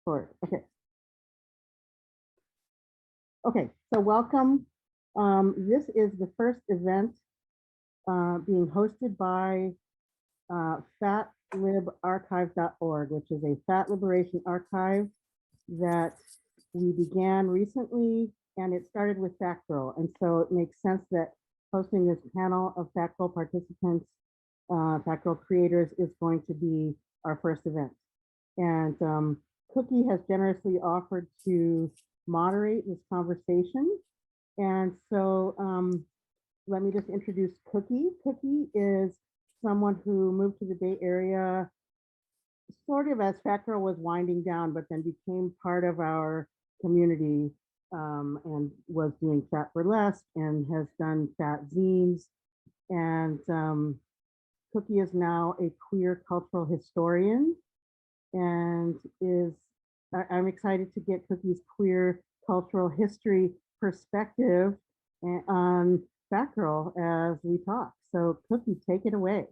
Forward. Okay. Okay, so welcome. This is the first event being hosted by fatlibarchive.org, which is a fat liberation archive that we began recently, and it started with FaT Girl. And so it makes sense that hosting this panel of FaT Girl participants, FaT Girl creators, is going to be our first event. And Cookie has generously offered to moderate this conversation. And so let me just introduce Cookie. Cookie is someone who moved to the Bay Area sort of as FaT Girl was winding down, but then became part of our community and was doing Fat Burlesque and has done Fat zines. And Cookie is now a queer cultural historian and I'm excited to get Cookie's queer cultural history perspective on FaT Girl as we talk. So Cookie, take it away.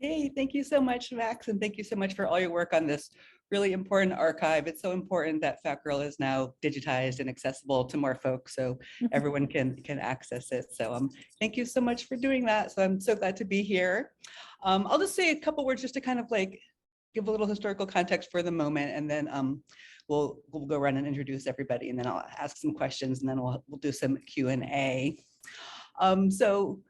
Hey, thank you so much, Max, and thank you so much for all your work on this really important archive. It's so important that FaT Girl is now digitized and accessible to more folks so everyone can access it. So thank you so much for doing that. So I'm so glad to be here. I'll just say a couple words just to kind of like give a little historical context for the moment, and then we'll go around and introduce everybody, and then I'll ask some questions, and then we'll do some Q&A. So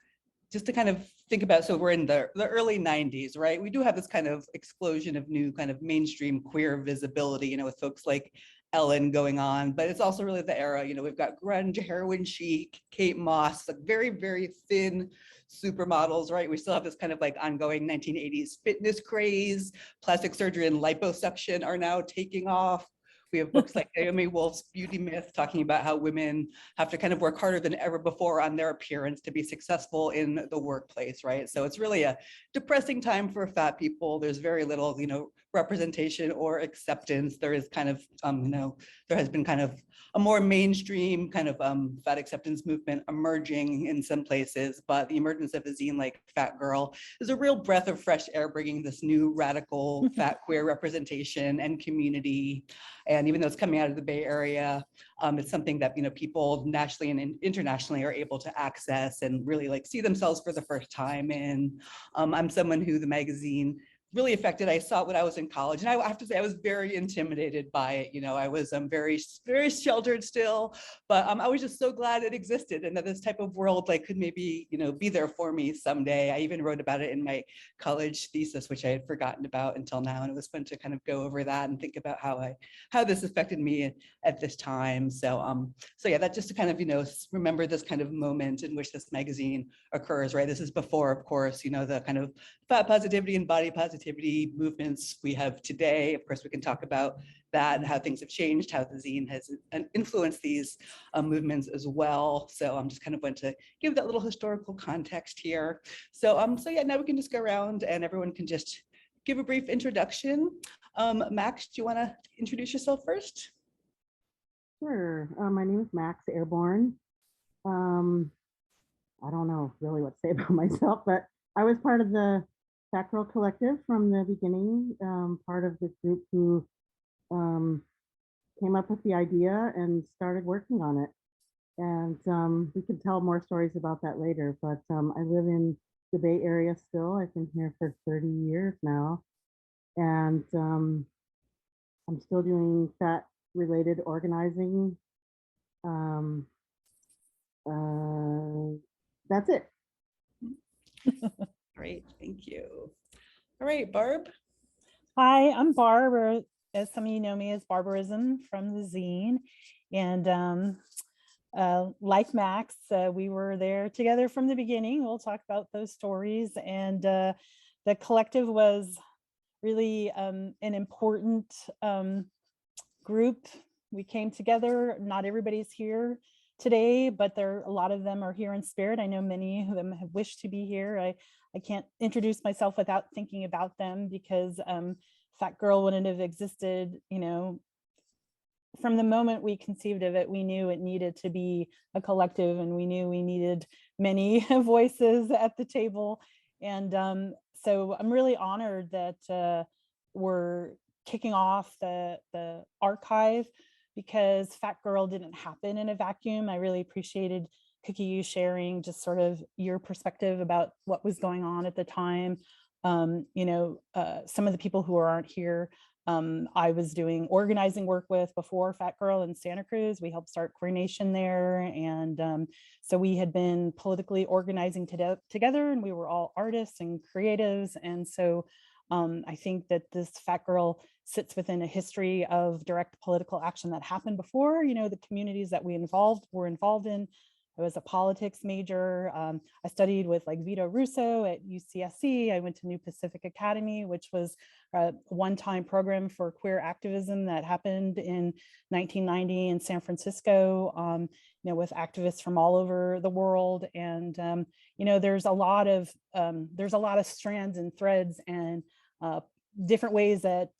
just to kind of think about, so we're in the early 90s, right? We do have this kind of explosion of new kind of mainstream queer visibility, you know, with folks like Ellen going on, but it's also really the era, you know, we've got grunge, heroin chic, Kate Moss, like very, very thin supermodels, right? We still have this kind of like ongoing 1980s fitness craze, plastic surgery and liposuction are now taking off. We have books like Naomi Wolf's Beauty Myth talking about how women have to kind of work harder than ever before on their appearance to be successful in the workplace, right? So it's really a depressing time for fat people. There's very little, you know, representation or acceptance. There is kind of, you know, there has been kind of a more mainstream kind of fat acceptance movement emerging in some places, but the emergence of a zine like FaT Girl is a real breath of fresh air, bringing this new radical fat queer representation and community. And even though it's coming out of the Bay Area, it's something that, you know, people nationally and internationally are able to access and really like see themselves for the first time in. I'm someone who the magazine really affected. I saw it when I was in college, and I have to say I was very intimidated by it. You know, I was very, very sheltered still, but I was just so glad it existed and that this type of world like could maybe, you know, be there for me someday. I even wrote about it in my college thesis, which I had forgotten about until now, and it was fun to kind of go over that and think about how this affected me at this time. So yeah, that just to kind of, you know, remember this kind of moment in which this magazine occurs, right? This is before, of course, you know, the kind of fat positivity and body positivity movements we have today. Of course, we can talk about that and how things have changed, how the zine has influenced these movements as well. So I'm just kind of want to give that little historical context here. So yeah, now we can just go around and everyone can just give a brief introduction. Max, do you want to introduce yourself first? Sure. My name is Max Airborne. I don't know really what to say about myself, but I was part of the FaT Girl Collective from the beginning, part of the group who came up with the idea and started working on it. And we can tell more stories about that later, but I live in the Bay Area still. I've been here for 30 years now. And I'm still doing fat related organizing. That's it. Great, thank you. All right, Barb. Hi, I'm Barb, or as some of you know me as Barbarism from the zine. And like Max, we were there together from the beginning. We'll talk about those stories. And the collective was really an important group. We came together. Not everybody's here today, but a lot of them are here in spirit. I know many of them have wished to be here. I can't introduce myself without thinking about them, because FaT Girl wouldn't have existed, you know, from the moment we conceived of it. We knew it needed to be a collective, and we knew we needed many voices at the table. And so I'm really honored that we're kicking off the archive, because Fat Girl didn't happen in a vacuum. I really appreciated, Cookie, you sharing just sort of your perspective about what was going on at the time. Some of the people who aren't here, I was doing organizing work with before Fat Girl in Santa Cruz. We helped start coordination there. And so we had been politically organizing together, and we were all artists and creatives. And so I think that this Fat Girl sits within a history of direct political action that happened before, the communities that we were involved in. I was a politics major. I studied with like Vito Russo at UCSC. I went to New Pacific Academy, which was a one-time program for queer activism that happened in 1990 in San Francisco, with activists from all over the world. And there's a lot of strands and threads and different ways that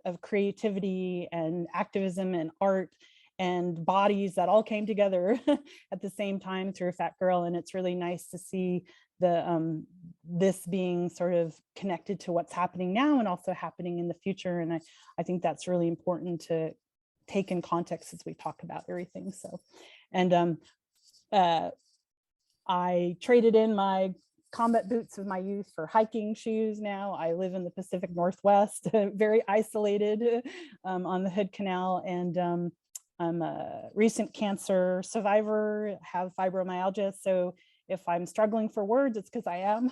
of creativity and activism and art and bodies that all came together at the same time through Fat Girl. And it's really nice to see this being sort of connected to what's happening now and also happening in the future. And I think that's really important to take in context as we talk about everything. So, and I traded in my combat boots of my youth for hiking shoes now. I live in the Pacific Northwest, very isolated on the Hood Canal. And I'm a recent cancer survivor, have fibromyalgia. So if I'm struggling for words, it's because I am.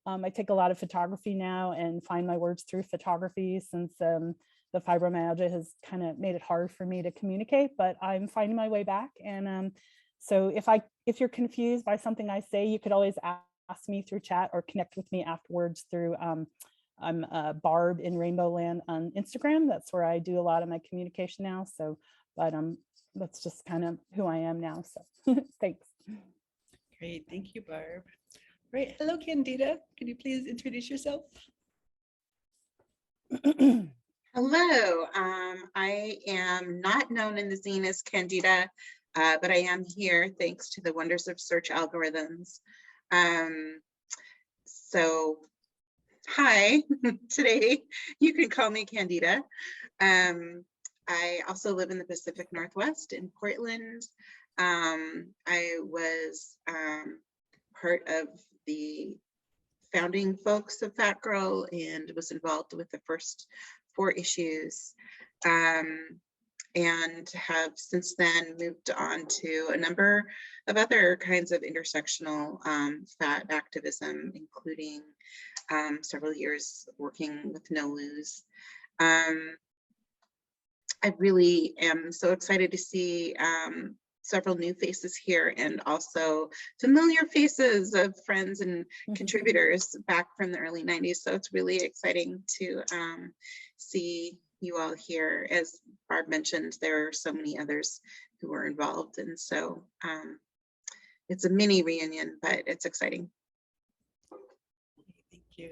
I take a lot of photography now and find my words through photography, since the fibromyalgia has kind of made it hard for me to communicate, but I'm finding my way back. And so if you're confused by something I say, you could always ask me through chat or connect with me afterwards through I'm Barb in Rainbow Land on Instagram. That's where I do a lot of my communication now. So, but that's just kind of who I am now. So thanks. Great, thank you, Barb. Right, hello, Candida. Can you please introduce yourself? Hello, I am not known in the zine as Candida, but I am here thanks to the wonders of search algorithms. So, hi, today you can call me Candida. I also live in the Pacific Northwest in Portland. I was part of the founding folks of Fat Girl and was involved with the first 4 issues, and have since then moved on to a number of other kinds of intersectional FaT activism, including several years working with No Lose. I really am so excited to see several new faces here, and also familiar faces of friends and contributors back from the early 90s. So it's really exciting to see you all here. As Barb mentioned, there are so many others who were involved. And so it's a mini reunion, but it's exciting. Thank you.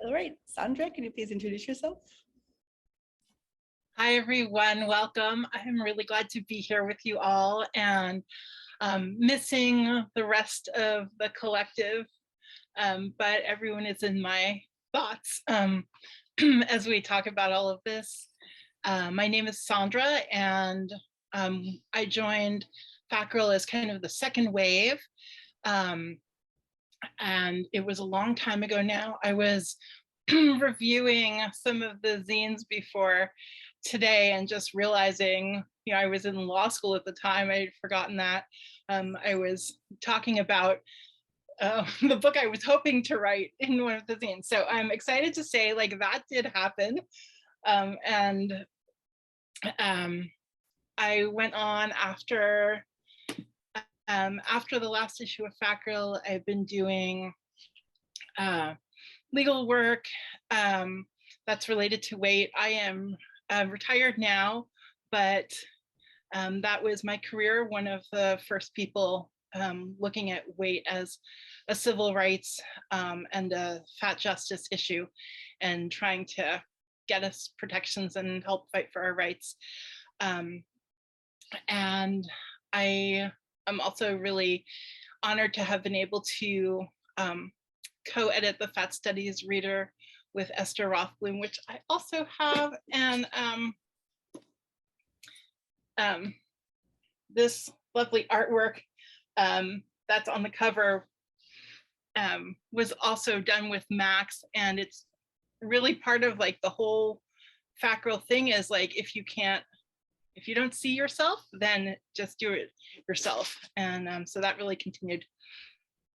All right, Sondra, can you please introduce yourself? Hi, everyone. Welcome. I'm really glad to be here with you all, and missing the rest of the collective, but everyone is in my thoughts as we talk about all of this. My name is Sondra, and I joined Fat Girl as kind of the second wave, and it was a long time ago now. I was reviewing some of the zines before today and just realizing, I was in law school at the time. I'd forgotten that. I was talking about the book I was hoping to write in one of the zines. So I'm excited to say, like, that did happen. And I went on after the last issue of Fat Girl. I've been doing legal work that's related to weight. I am retired now, but that was my career. One of the first people looking at weight as a civil rights and a fat justice issue, and trying to get us protections and help fight for our rights. And I am also really honored to have been able to co-edit the FaT Studies reader with Esther Rothblum, which I also have. And this lovely artwork that's on the cover was also done with Max, and it's really part of like the whole FaT Girl thing is like, if you don't see yourself, then just do it yourself. And so that really continued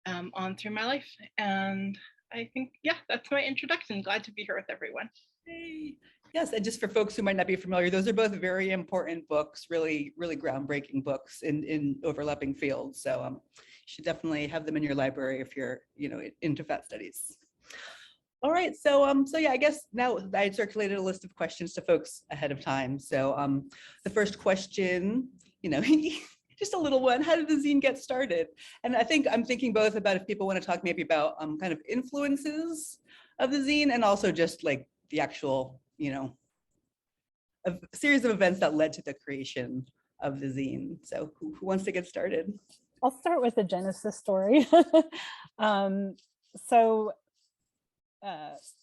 on through my life. And I think, yeah, that's my introduction. Glad to be here with everyone. Hey. Yes, and just for folks who might not be familiar, those are both very important books, really groundbreaking books in overlapping fields. So you should definitely have them in your library if you're, into FaT studies. All right, so yeah, I guess now I had circulated a list of questions to folks ahead of time. So the first question, just a little one, how did the zine get started? And I think I'm thinking both about if people want to talk maybe about kind of influences of the zine, and also just like the actual, a series of events that led to the creation of the zine. So who wants to get started? I'll start with the genesis story.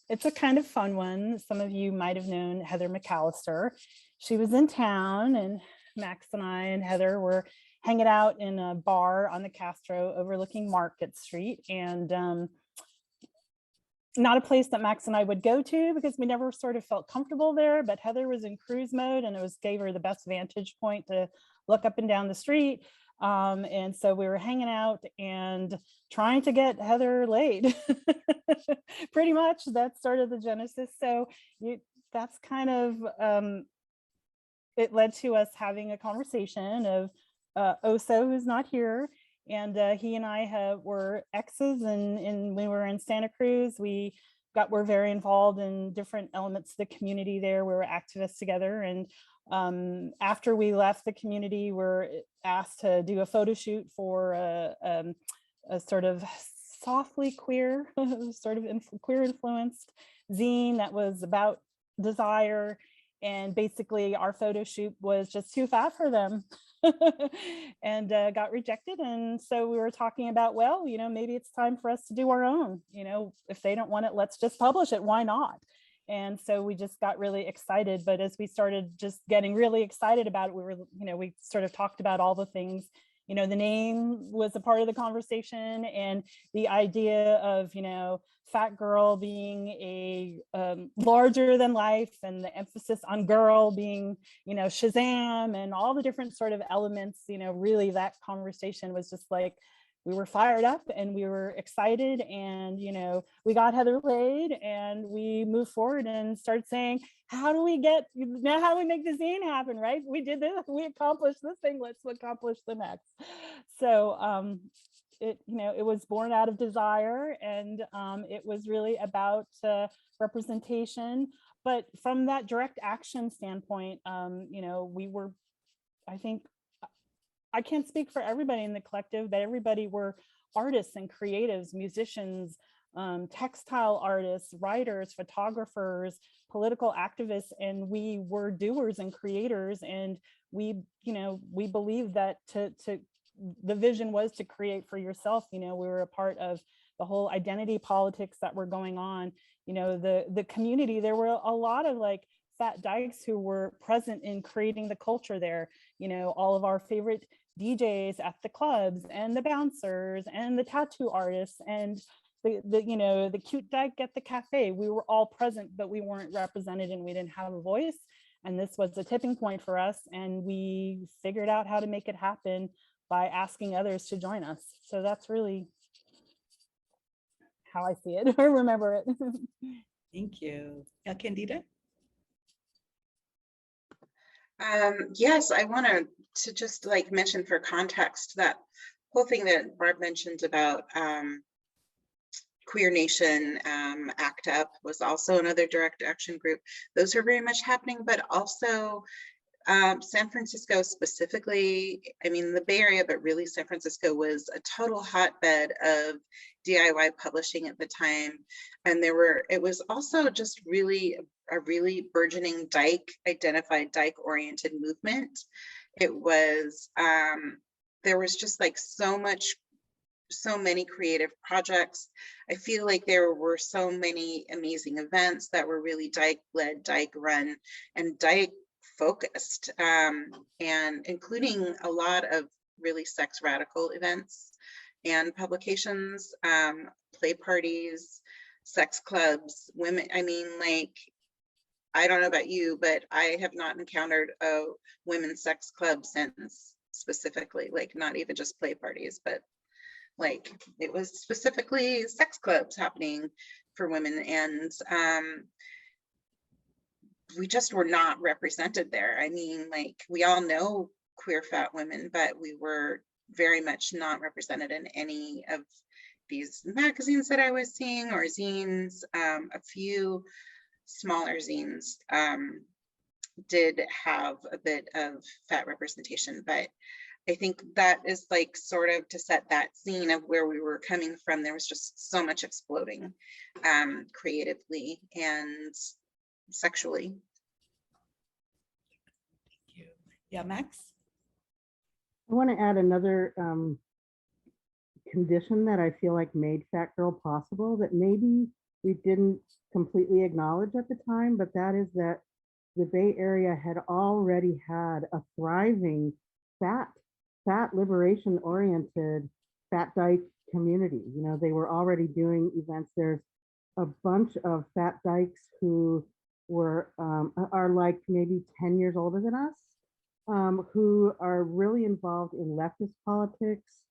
It's a kind of fun one. Some of you might have known Heather McAllister. She was in town, and Max and I and Heather were hanging out in a bar on the Castro overlooking Market Street, and not a place that Max and I would go to because we never sort of felt comfortable there, but Heather was in cruise mode, and it gave her the best vantage point to look up and down the street. And so we were hanging out and trying to get Heather laid. Pretty much that started the genesis. So that's kind of, it led to us having a conversation of Oso, who's not here. And he and I were exes, and when we were in Santa Cruz, we were very involved in different elements of the community there. We were activists together, and after we left the community, we're asked to do a photo shoot for a sort of softly queer, sort of queer influenced zine that was about desire. And basically our photo shoot was just too fat for them and got rejected. And so we were talking about, well, maybe it's time for us to do our own, if they don't want it, let's just publish it. Why not? And so we just got really excited. But as we started just getting really excited about it, we sort of talked about all the things, the name was a part of the conversation, and the idea of, FaT Girl being a larger than life, and the emphasis on girl being, Shazam, and all the different sort of elements, really that conversation was just like, we were fired up and we were excited, and we got Heather laid, and we moved forward and started saying, how do we make the zine happen, right? We did this, we accomplished this thing, let's accomplish the next. So it was born out of desire, and it was really about representation. But from that direct action standpoint, we were, I think, I can't speak for everybody in the collective, but everybody were artists and creatives, musicians, textile artists, writers, photographers, political activists, and we were doers and creators. And we believed that the vision was to create for yourself. We were a part of the whole identity politics that were going on. The community, there were a lot of like FaT dykes who were present in creating the culture there. All of our favorite DJs at the clubs, and the bouncers, and the tattoo artists, and the cute dyke at the cafe. We were all present, but we weren't represented, and we didn't have a voice. And this was a tipping point for us, and we figured out how to make it happen by asking others to join us. So that's really how I see it or remember it. Thank you. Candida? Yes, I wanted to just like mention for context that whole thing that Barb mentioned about Queer Nation, ACT UP was also another direct action group. Those are very much happening, but also San Francisco specifically, I mean, the Bay Area, but really San Francisco was a total hotbed of DIY publishing at the time. And it was also just really a really burgeoning identified dyke oriented movement. It was, there was just like so much so many creative projects. I feel like there were so many amazing events that were really dyke led, dyke run, and dyke focused, and including a lot of really sex radical events and publications, play parties, sex clubs, women. I mean, like, I don't know about you, but I have not encountered a women's sex club since, specifically, like not even just play parties, but like it was specifically sex clubs happening for women. And we just were not represented there. I mean, like, we all know queer fat women, but we were very much not represented in any of these magazines that I was seeing, or zines. A few smaller zines did have a bit of fat representation, but I think that is like sort of to set that scene of where we were coming from. There was just so much exploding creatively and sexually. Thank you. Yeah, Max? I want to add another condition that I feel like made Fat Girl possible, that maybe we didn't completely acknowledge at the time, but that is that the Bay Area had already had a thriving fat liberation oriented fat dyke community. You know, they were already doing events. There's a bunch of fat dykes who were are like maybe 10 years older than us, who are really involved in leftist politics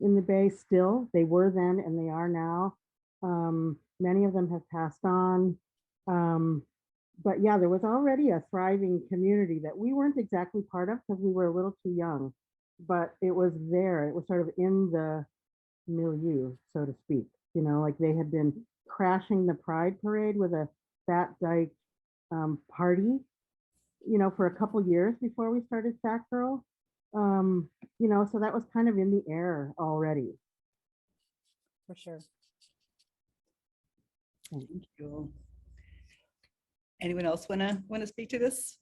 in the Bay still. They were then and they are now. Many of them have passed on. But yeah, there was already a thriving community that we weren't exactly part of because we were a little too young, but it was there. It was sort of in the milieu, so to speak. You know, like they had been crashing the Pride Parade with a fat dyke party, you know, for a couple years before we started Fat Girl. You know, so that was kind of in the air already. For sure. Thank you. Anyone else want to speak to this?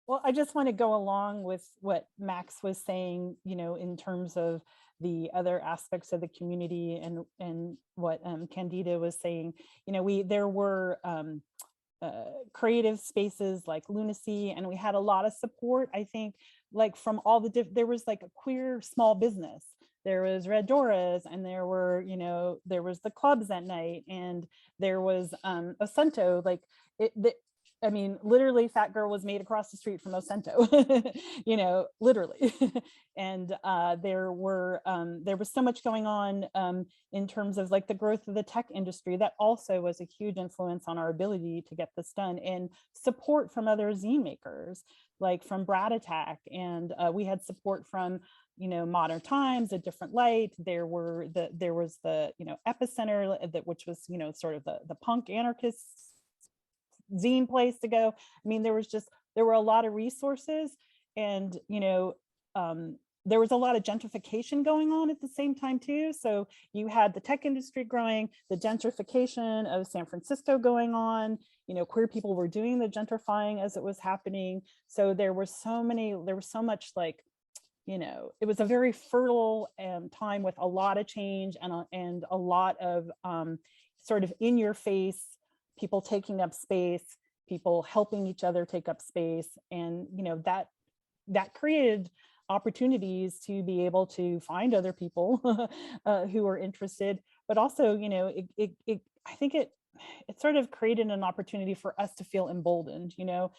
Well, I just want to go along with what Max was saying, you know, in terms of the other aspects of the community and what Candida was saying. You know, there were creative spaces like Lunacy, and we had a lot of support, I think, like from all the there was like a queer small business. There was Red Doras, and there were, you know, there was the clubs at night, and there was Osento, like I mean, literally Fat Girl was made across the street from Osento, you know, literally. And there was so much going on in terms of like the growth of the tech industry that also was a huge influence on our ability to get this done, and support from other zine makers, like from Brad Attack. And we had support from, you know, Modern Times, A Different Light. There was the, you know, Epicenter, which was, you know, sort of the punk anarchist zine place to go. I mean, there were a lot of resources, and, you know, there was a lot of gentrification going on at the same time too. So you had the tech industry growing, the gentrification of San Francisco going on, you know, queer people were doing the gentrifying as it was happening. So there was so much, like, you know, it was a very fertile time with a lot of change and a lot of sort of in your face, people taking up space, people helping each other take up space. And, you know, that created opportunities to be able to find other people who are interested, but also, you know, I think it sort of created an opportunity for us to feel emboldened, you know.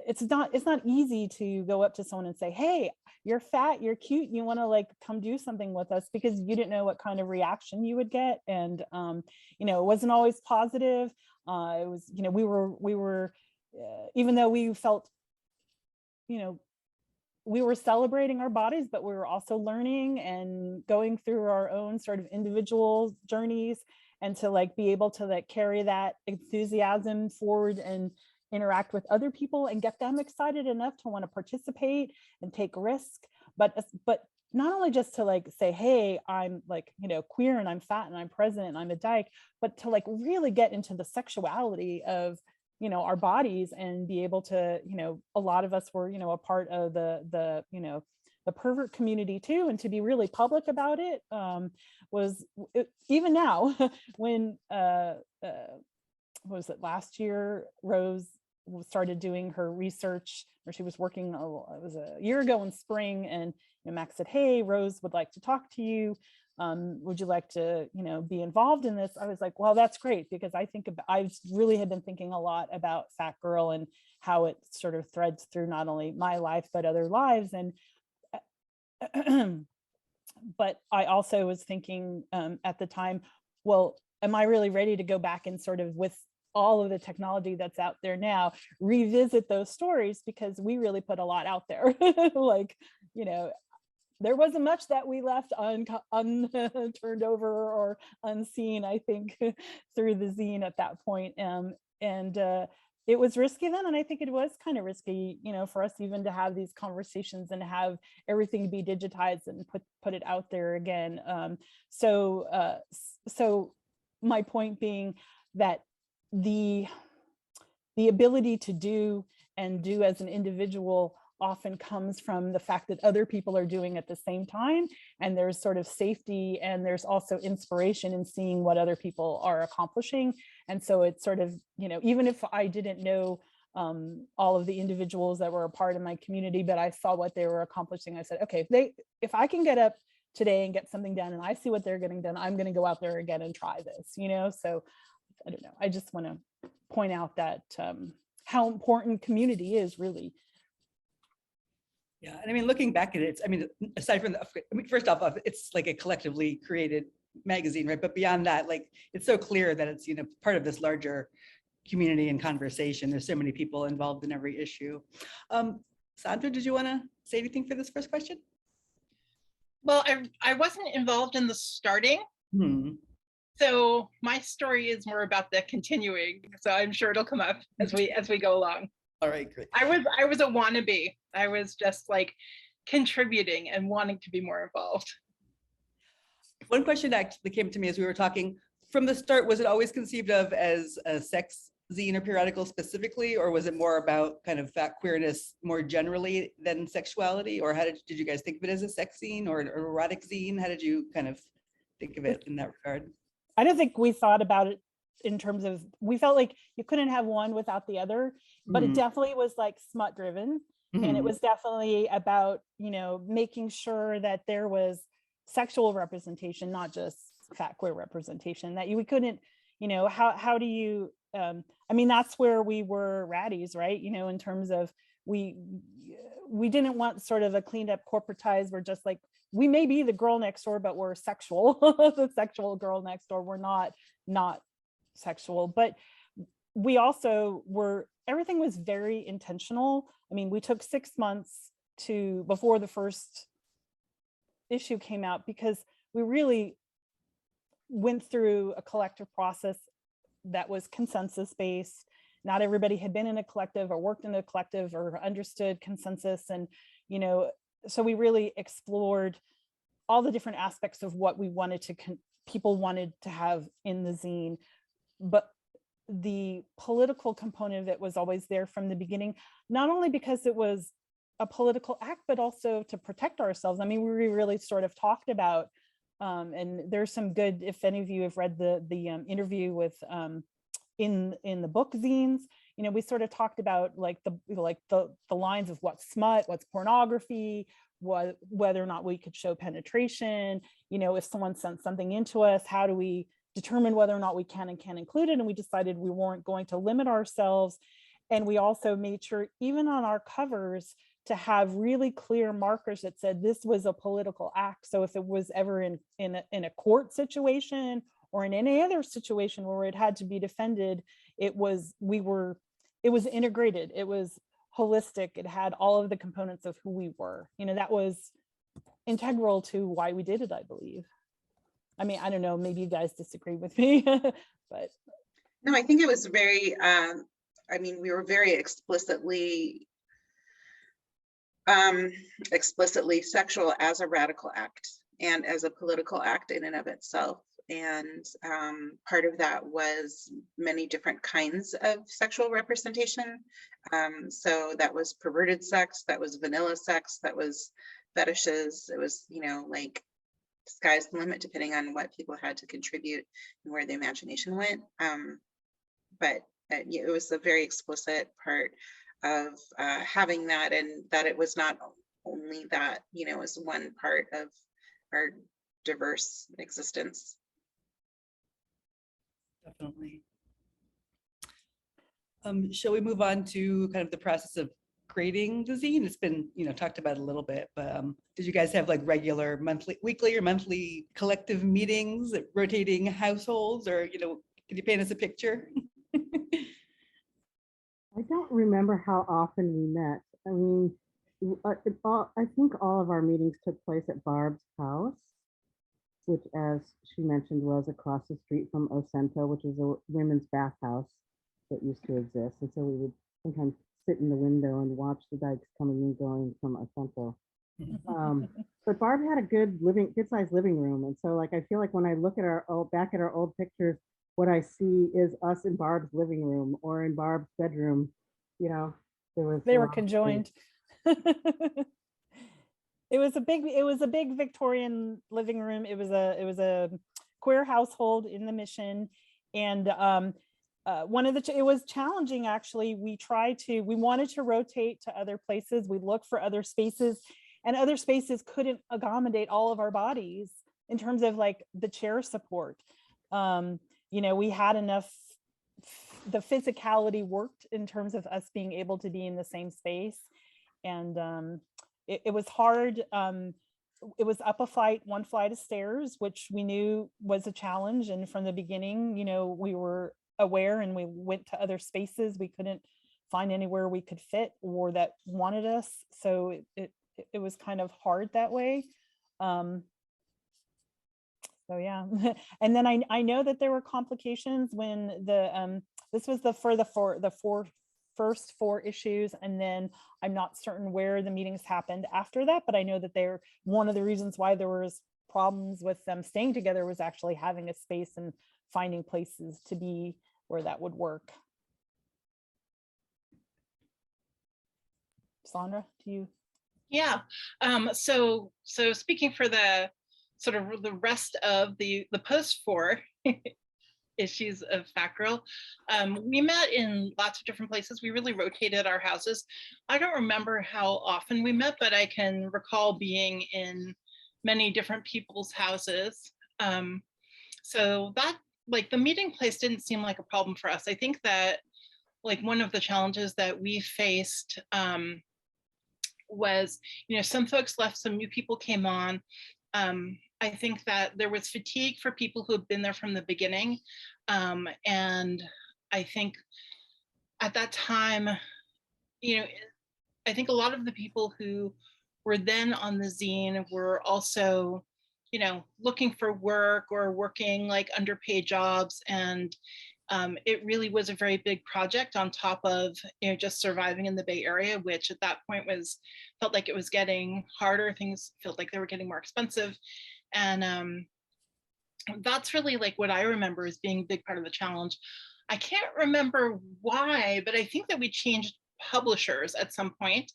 It's not easy to go up to someone and say, hey, you're fat, you're cute, you want to like come do something with us, because you didn't know what kind of reaction you would get. And you know, it wasn't always positive. It was, you know, we were even though we felt, you know, we were celebrating our bodies, but we were also learning and going through our own sort of individual journeys, and to like be able to like carry that enthusiasm forward and interact with other people and get them excited enough to want to participate and take risk. But not only just to like say, hey, I'm like, you know, queer and I'm fat and I'm present and I'm a dyke, but to like really get into the sexuality of, you know, our bodies and be able to, you know, a lot of us were, you know, a part of the you know, the pervert community too, and to be really public about it even now when what was it, last year, Rose started doing her research, or she was working, it was a year ago in spring, and Max said, hey, Rose would like to talk to you. Would you like to, be involved in this? I was like, well, that's great, because I really had been thinking a lot about Fat Girl and how it sort of threads through not only my life, but other lives. And but I also was thinking at the time, well, am I really ready to go back and sort of, with all of the technology that's out there now, revisit those stories, because we really put a lot out there. Like, there wasn't much that we left unturned over or unseen, I think, through the zine at that point. It was risky then, and I think it was kind of risky, for us even to have these conversations and have everything be digitized and put it out there again. So my point being that the ability to do as an individual often comes from the fact that other people are doing at the same time, and there's sort of safety, and there's also inspiration in seeing what other people are accomplishing. And so it's sort of, even if I didn't know all of the individuals that were a part of my community, but I saw what they were accomplishing, I said, okay, if I can get up today and get something done, and I see what they're getting done, I'm going to go out there again and try this, So I don't know, I just want to point out that how important community is, really. Yeah, and I mean, looking back at it, aside from first off, it's like a collectively created magazine, right? But beyond that, like, it's so clear that it's, part of this larger community and conversation. There's so many people involved in every issue. Sondra, did you want to say anything for this first question? Well, I wasn't involved in the starting. So my story is more about the continuing. So I'm sure it'll come up as we go along. All right, great. I was a wannabe. I was just like contributing and wanting to be more involved. One question actually came to me as we were talking. From the start, was it always conceived of as a sex zine or periodical specifically, or was it more about kind of fat queerness more generally than sexuality? Or how did you guys think of it, as a sex zine or an erotic zine? How did you kind of think of it in that regard? I don't think we thought about it in terms of, we felt like you couldn't have one without the other, but it definitely was like smut driven. And it was definitely about, making sure that there was sexual representation, not just fat queer representation, that we couldn't, how do you, that's where we were ratties, right? In terms of, we didn't want sort of a cleaned up corporatized, we're just like, we may be the girl next door, but we're sexual, the sexual girl next door. We're not sexual, but we also were, everything was very intentional. We took 6 months before the first issue came out, because we really went through a collective process that was consensus based. Not everybody had been in a collective or worked in a collective or understood consensus. And, so we really explored all the different aspects of what we wanted people wanted to have in the zine. But the political component of it was always there from the beginning, not only because it was a political act, but also to protect ourselves. We really sort of talked about, and there's some good, if any of you have read the interview with in the book zines, we sort of talked about like the lines of what's smut, what's pornography, whether or not we could show penetration, if someone sent something into us, how do we determine whether or not we can and can't include it. And we decided we weren't going to limit ourselves. And we also made sure, even on our covers, to have really clear markers that said this was a political act. So if it was ever in a court situation or in any other situation where it had to be defended, it was integrated, it was holistic, it had all of the components of who we were. That was integral to why we did it, I believe. I don't know, maybe you guys disagree with me, but. No, I think it was very, we were very explicitly sexual as a radical act and as a political act in and of itself. And part of that was many different kinds of sexual representation. So that was perverted sex, that was vanilla sex, that was fetishes. It was, like sky's the limit depending on what people had to contribute and where the imagination went. But yeah, it was a very explicit part of having that, and that it was not only that, it was one part of our diverse existence. Definitely. Shall we move on to kind of the process of creating the zine? It's been, talked about a little bit, but did you guys have like regular weekly or monthly collective meetings at rotating households, or, can you paint us a picture? I don't remember how often we met. I mean, I think all of our meetings took place at Barb's house, which, as she mentioned, was across the street from Ocento, which is a women's bathhouse that used to exist. And so we would sometimes sit in the window and watch the dikes coming and going from Ocento. But Barb had a good sized living room. And so like, I feel like when I look at back at our old pictures, what I see is us in Barb's living room or in Barb's bedroom. They were conjoined. It was a big Victorian living room. It was a queer household in the Mission, and it was challenging actually. We wanted to rotate to other places. We looked for other spaces, and other spaces couldn't accommodate all of our bodies in terms of like the chair support. We had enough. The physicality worked in terms of us being able to be in the same space, and it was hard. It was up one flight of stairs, which we knew was a challenge. And from the beginning, we were aware, and we went to other spaces. We couldn't find anywhere we could fit or that wanted us. So it was kind of hard that way. So yeah, and then I know that there were complications when this was for the first 4 issues, and then I'm not certain where the meetings happened after that, but I know that one of the reasons why there was problems with them staying together was actually having a space and finding places to be where that would work. Sondra, do you? Yeah. So speaking for the sort of the rest of the post 4 issues of FaT GiRL, we met in lots of different places. We really rotated our houses. I don't remember how often we met, but I can recall being in many different people's houses. So that, like, the meeting place didn't seem like a problem for us. I think that, like, one of the challenges that we faced was, some folks left, some new people came on. I think that there was fatigue for people who have been there from the beginning. And I think at that time, I think a lot of the people who were then on the zine were also, looking for work or working like underpaid jobs. And it really was a very big project on top of, just surviving in the Bay Area, which at that point felt like it was getting harder. Things felt like they were getting more expensive. And that's really like what I remember as being a big part of the challenge. I can't remember why, but I think that we changed publishers at some point,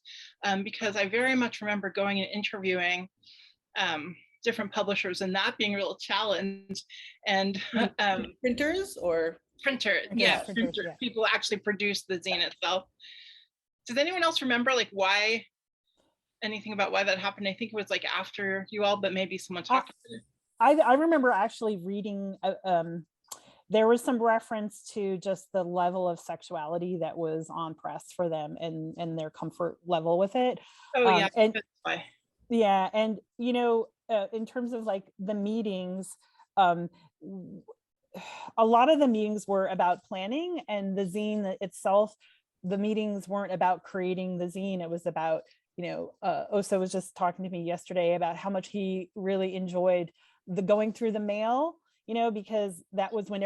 because I very much remember going and interviewing different publishers, and that being a real challenge. And Printers or printers, yeah. People actually produced the zine itself. Does anyone else remember like anything about why that happened? I think it was like after you all, but maybe someone talked about it. I remember actually reading, there was some reference to just the level of sexuality that was on press for them and their comfort level with it. Oh yeah, and that's why. Yeah, and in terms of like the meetings, a lot of the meetings were about planning, and the zine itself, the meetings weren't about creating the zine. It was about, Oso was just talking to me yesterday about how much he really enjoyed the going through the mail, because that was when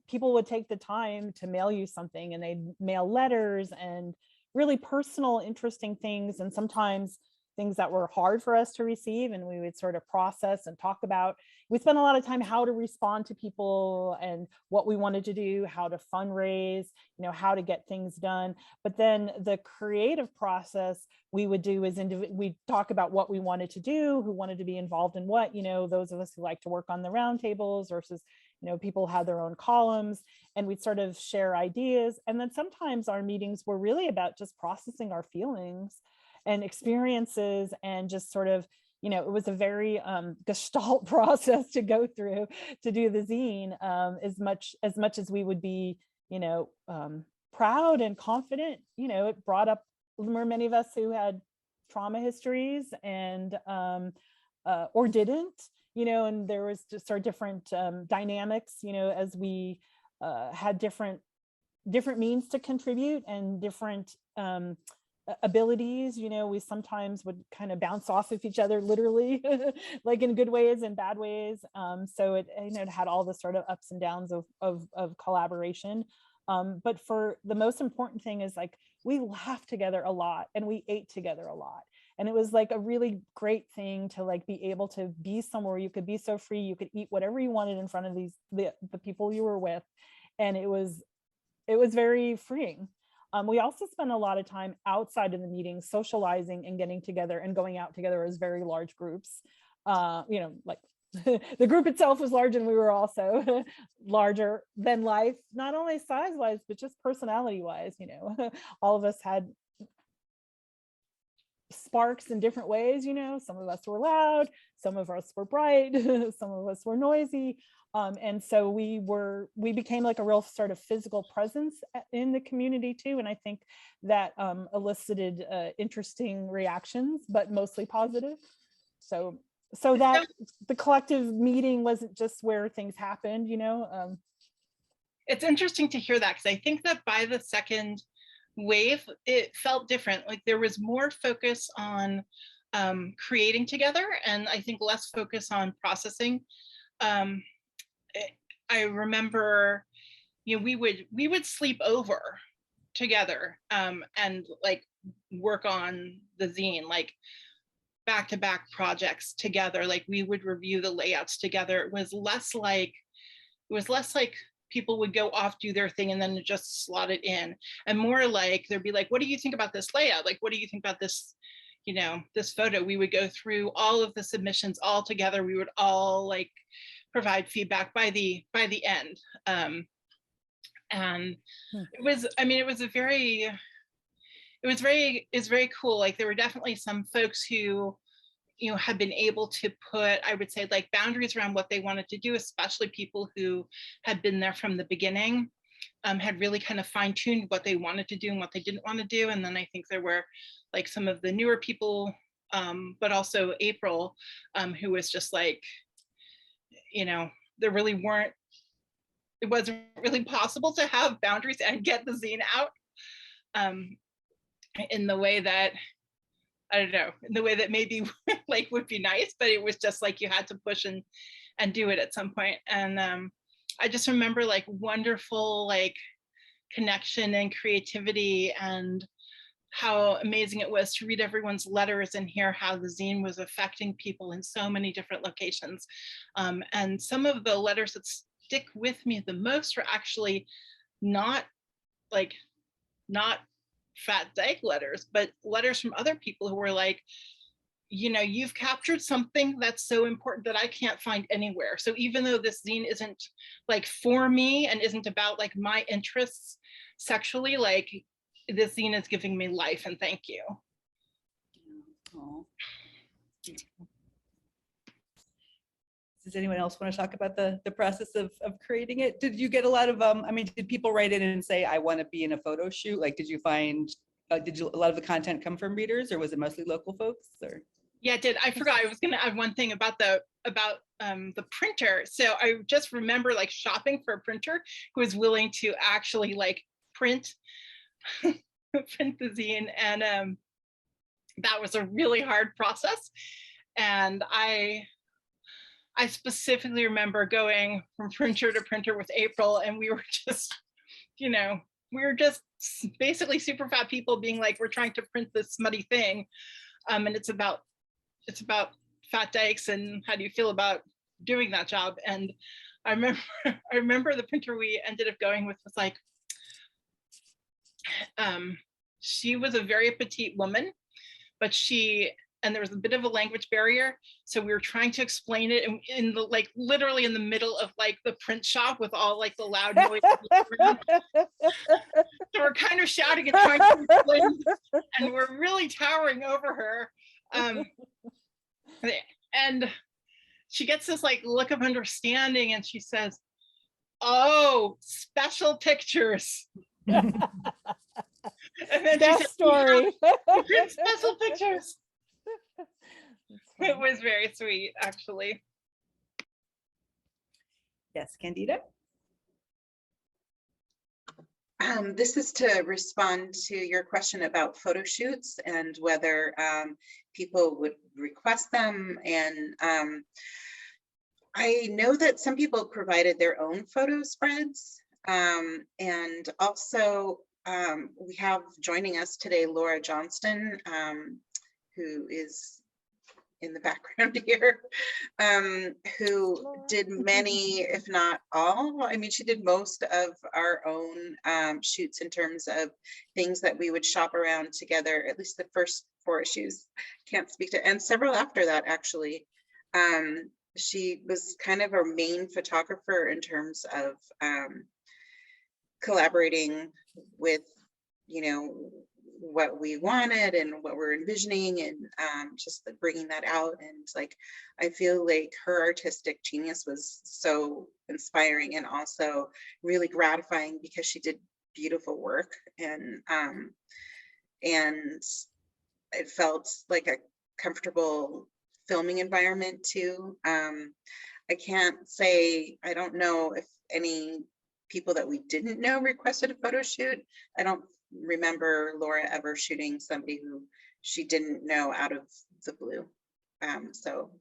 people would take the time to mail you something, and they'd mail letters and really personal, interesting things. And sometimes things that were hard for us to receive, and we would sort of process and talk about. We spent a lot of time how to respond to people and what we wanted to do, how to fundraise, how to get things done. But then the creative process we would do is we'd talk about what we wanted to do, who wanted to be involved in what, those of us who like to work on the roundtables versus, people had their own columns, and we'd sort of share ideas. And then sometimes our meetings were really about just processing our feelings and experiences, and just sort of, it was a very gestalt process to go through to do the zine, as much as we would be, proud and confident. It brought up many of us who had trauma histories and or didn't, and there was just sort of different dynamics, as we had different means to contribute and different abilities. We sometimes would kind of bounce off of each other, literally, like in good ways and bad ways. So it, it had all the sort of ups and downs of collaboration. But for the most important thing is, like, we laughed together a lot and we ate together a lot. And it was like a really great thing to like be able to be somewhere you could be so free, you could eat whatever you wanted in front of the people you were with. And it was very freeing. We also spent a lot of time outside of the meetings, socializing and getting together and going out together as very large groups. Like the group itself was large, and we were also larger than life, not only size wise, but just personality wise. All of us had sparks in different ways. Some of us were loud, some of us were bright, some of us were noisy. And so we became like a real sort of physical presence in the community too. And I think that elicited interesting reactions, but mostly positive. So that the collective meeting wasn't just where things happened, It's interesting to hear that, because I think that by the second wave, it felt different. Like there was more focus on creating together, and I think less focus on processing. I remember, we would sleep over together and like work on the zine, like back-to-back projects together. Like we would review the layouts together. It was less like people would go off, do their thing, and then just slot it in, and more like there'd be like, what do you think about this layout? Like, what do you think about this, this photo? We would go through all of the submissions all together. We would all like provide feedback by the end. And it was very cool. Like there were definitely some folks who, had been able to put, I would say, like boundaries around what they wanted to do, especially people who had been there from the beginning, had really kind of fine-tuned what they wanted to do and what they didn't want to do. And then I think there were like some of the newer people, but also April, who was just like, there really weren't, it wasn't really possible to have boundaries and get the zine out in the way that, I don't know, in the way that maybe like would be nice, but it was just like you had to push and do it at some point. And I just remember like wonderful like connection and creativity, and how amazing it was to read everyone's letters and hear how the zine was affecting people in so many different locations. And some of the letters that stick with me the most are actually not FaT Dyke letters, but letters from other people who were like, you've captured something that's so important that I can't find anywhere. So even though this zine isn't like for me and isn't about like my interests sexually, like this zine is giving me life, and thank you. Aww. Does anyone else want to talk about the process of creating it? Did you get a lot of, did people write in and say, I want to be in a photo shoot? Like, did you find, a lot of the content come from readers, or was it mostly local folks? Or? Yeah, it did. I forgot. I was going to add one thing about the printer. So I just remember like shopping for a printer who was willing to actually like print the zine, and that was a really hard process. And I specifically remember going from printer to printer with April, and we were just, basically super fat people being like, we're trying to print this smutty thing. And it's about fat dykes and how do you feel about doing that job. And I remember the printer we ended up going with was like, she was a very petite woman, but and there was a bit of a language barrier. So we were trying to explain it in the, like, literally in the middle of like the print shop with all like the loud noise. So we're kind of shouting and trying to explain, and we're really towering over her. And she gets this like look of understanding and she says, "Oh, special pictures." And then That she said, story. "Yeah, special pictures." It was very sweet, actually. Yes, Candida? This is to respond to your question about photo shoots and whether people would request them. And I know that some people provided their own photo spreads. And also we have joining us today, Laura Johnston, who is in the background here, who did many, if not all, I mean, she did most of our own shoots in terms of things that we would shop around together, at least the first 4 issues, can't speak to, and several after that, actually. She was kind of our main photographer in terms of collaborating with, you know, what we wanted and what we're envisioning, and just like bringing that out. And like, I feel like her artistic genius was so inspiring and also really gratifying because she did beautiful work, and it felt like a comfortable filming environment too. I can't say, I don't know if any people that we didn't know requested a photo shoot. I don't remember Laura ever shooting somebody who she didn't know out of the blue. So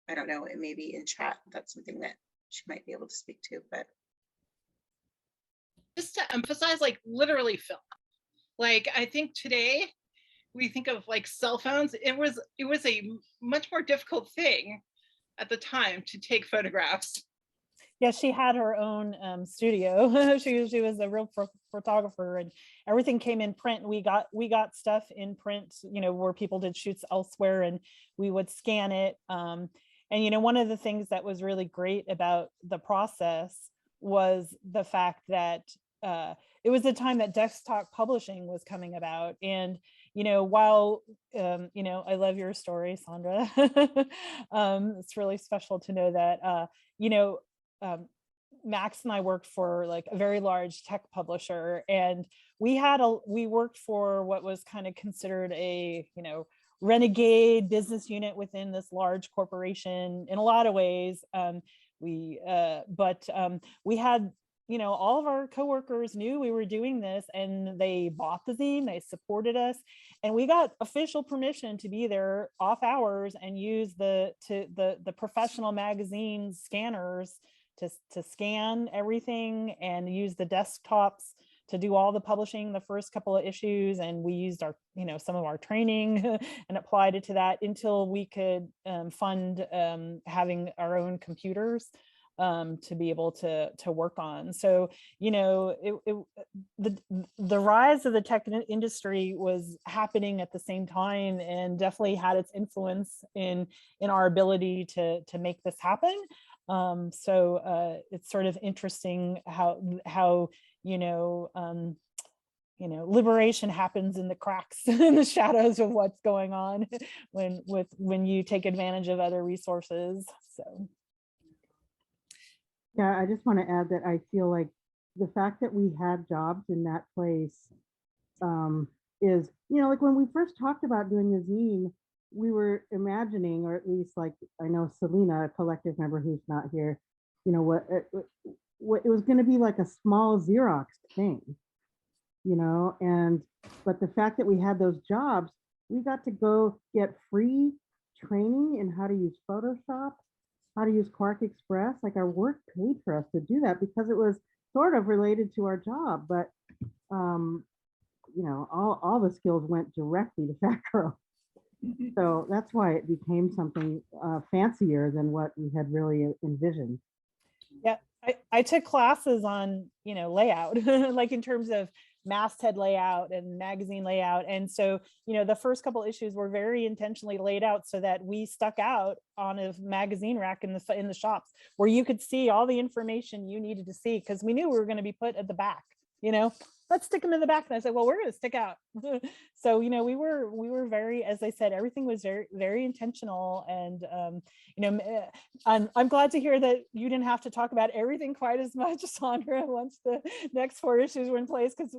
I don't know, it may be in chat, that's something that she might be able to speak to. But Just to emphasize, like, literally film. Like, I think today we think of like cell phones. It was a much more difficult thing at the time to take photographs. Yeah, she had her own studio. she was a real photographer, and everything came in print. We got stuff in print, you know, where people did shoots elsewhere, and we would scan it. And you know, one of the things that was really great about the process was the fact that it was the time that desktop publishing was coming about. And you know, while you know, I love your story, Sondra. It's really special to know that you know, Max and I worked for like a very large tech publisher, and we worked for what was kind of considered a, you know, renegade business unit within this large corporation in a lot of ways. We had, you know, all of our coworkers knew we were doing this, and they bought the zine, they supported us, and we got official permission to be there off hours and use the professional magazine scanners to scan everything, and use the desktops to do all the publishing the first couple of issues. And we used our, you know, some of our training and applied it to that until we could fund having our own computers to be able to work on. So, you know, the rise of the tech industry was happening at the same time, and definitely had its influence in our ability to make this happen. So it's sort of interesting how you know, liberation happens in the cracks, in the shadows of what's going on when you take advantage of other resources. So. Yeah, I just want to add that I feel like the fact that we had jobs in that place is, you know, like when we first talked about doing the zine, we were imagining, or at least like I know Selena, a collective member who's not here, you know, what it was going to be like a small Xerox thing, you know, but the fact that we had those jobs, we got to go get free training in how to use Photoshop, how to use Quark Express. Like our work paid for us to do that because it was sort of related to our job, but you know, all the skills went directly to FaT GiRL. So that's why it became something fancier than what we had really envisioned. Yeah, I took classes on, layout, like in terms of masthead layout and magazine layout. And so, the first couple issues were very intentionally laid out so that we stuck out on a magazine rack in the shops where you could see all the information you needed to see, because we knew we were going to be put at the back, let's stick them in the back. And I said, well, we're going to stick out. So, we were very, as I said, everything was very, very intentional. And, I'm glad to hear that you didn't have to talk about everything quite as much, Sondra, once the next 4 issues were in place, because,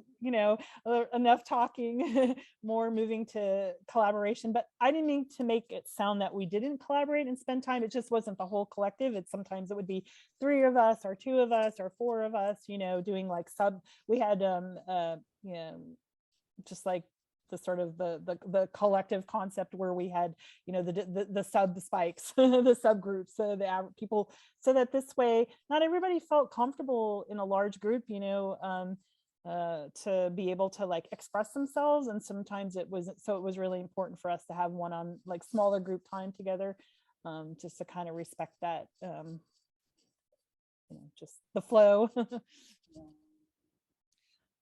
enough talking, more moving to collaboration. But I didn't mean to make it sound that we didn't collaborate and spend time. It just wasn't the whole collective. Sometimes it would be 3 of us or 2 of us or 4 of us, doing like we had, just like the sort of the collective concept where we had, the sub spikes, the subgroups, the people, so that this way, not everybody felt comfortable in a large group, to be able to like express themselves. And sometimes it was really important for us to have one on like smaller group time together, just to kind of respect that, just the flow.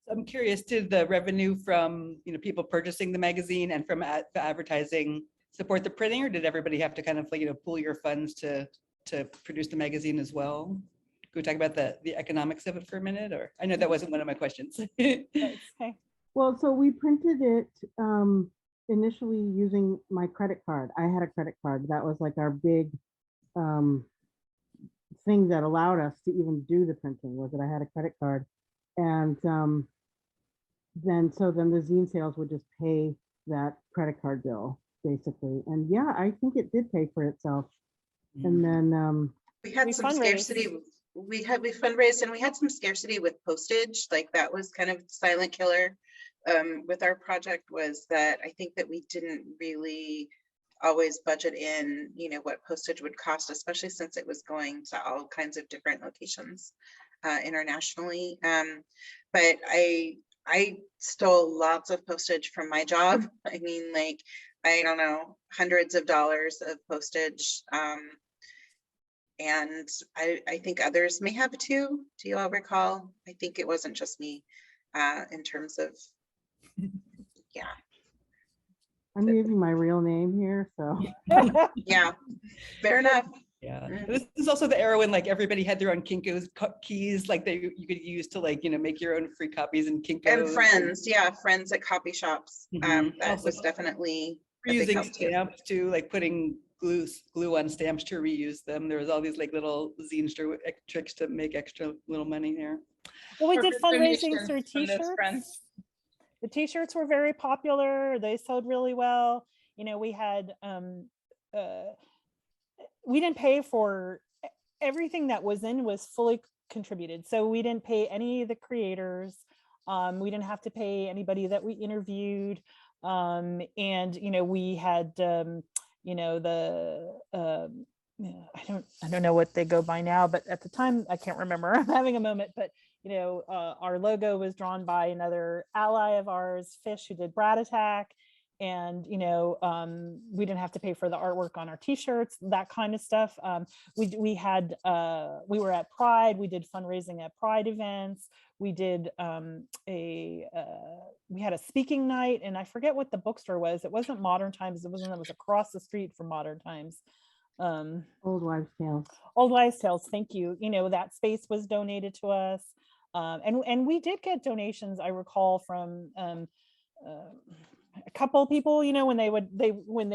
I'm curious, did the revenue from people purchasing the magazine and from advertising support the printing, or did everybody have to kind of like pool your funds to produce the magazine as well? Can we talk about the economics of it for a minute? Or I know that wasn't one of my questions. Okay. Well, so we printed it initially using my credit card. I had a credit card. That was like our big thing that allowed us to even do the printing, was that I had a credit card. And then the zine sales would just pay that credit card bill, basically. And yeah, I think it did pay for itself. And then we had some scarcity. We fundraised, and we had some scarcity with postage. Like that was kind of silent killer with our project, was that I think that we didn't really always budget in, what postage would cost, especially since it was going to all kinds of different locations internationally. But I stole lots of postage from my job. I mean, like, I don't know, hundreds of dollars of postage. And I think others may have too. Do you all recall? I think it wasn't just me in terms of, yeah. I'm using my real name here, so. Yeah, fair enough. Yeah, this is also the era when like everybody had their own Kinko's keys, like you could use to like make your own free copies in Kinko's. And friends, yeah, friends at copy shops. That Also, was definitely using stamps too, like putting glue on stamps to reuse them. There was all these like little zine tricks to make extra little money here. Well, we Or did for fundraising donations through from those t-shirts. friends. The t-shirts were very popular. They sold really well. We had we didn't pay for everything that was fully contributed. So we didn't pay any of the creators. We didn't have to pay anybody that we interviewed. And we had I don't know what they go by now, but at the time I can't remember. I'm having a moment, but our logo was drawn by another ally of ours, Fish, who did Brat Attack. And we didn't have to pay for the artwork on our t-shirts, that kind of stuff. We were at Pride. We did fundraising at Pride events. We did we had a speaking night, and I forget what the bookstore was. It wasn't Modern Times. It was across the street from Modern Times. Old Wives' Tales. Old Wives' Tales, thank you. That space was donated to us. And we did get donations, I recall, from a couple of people, when they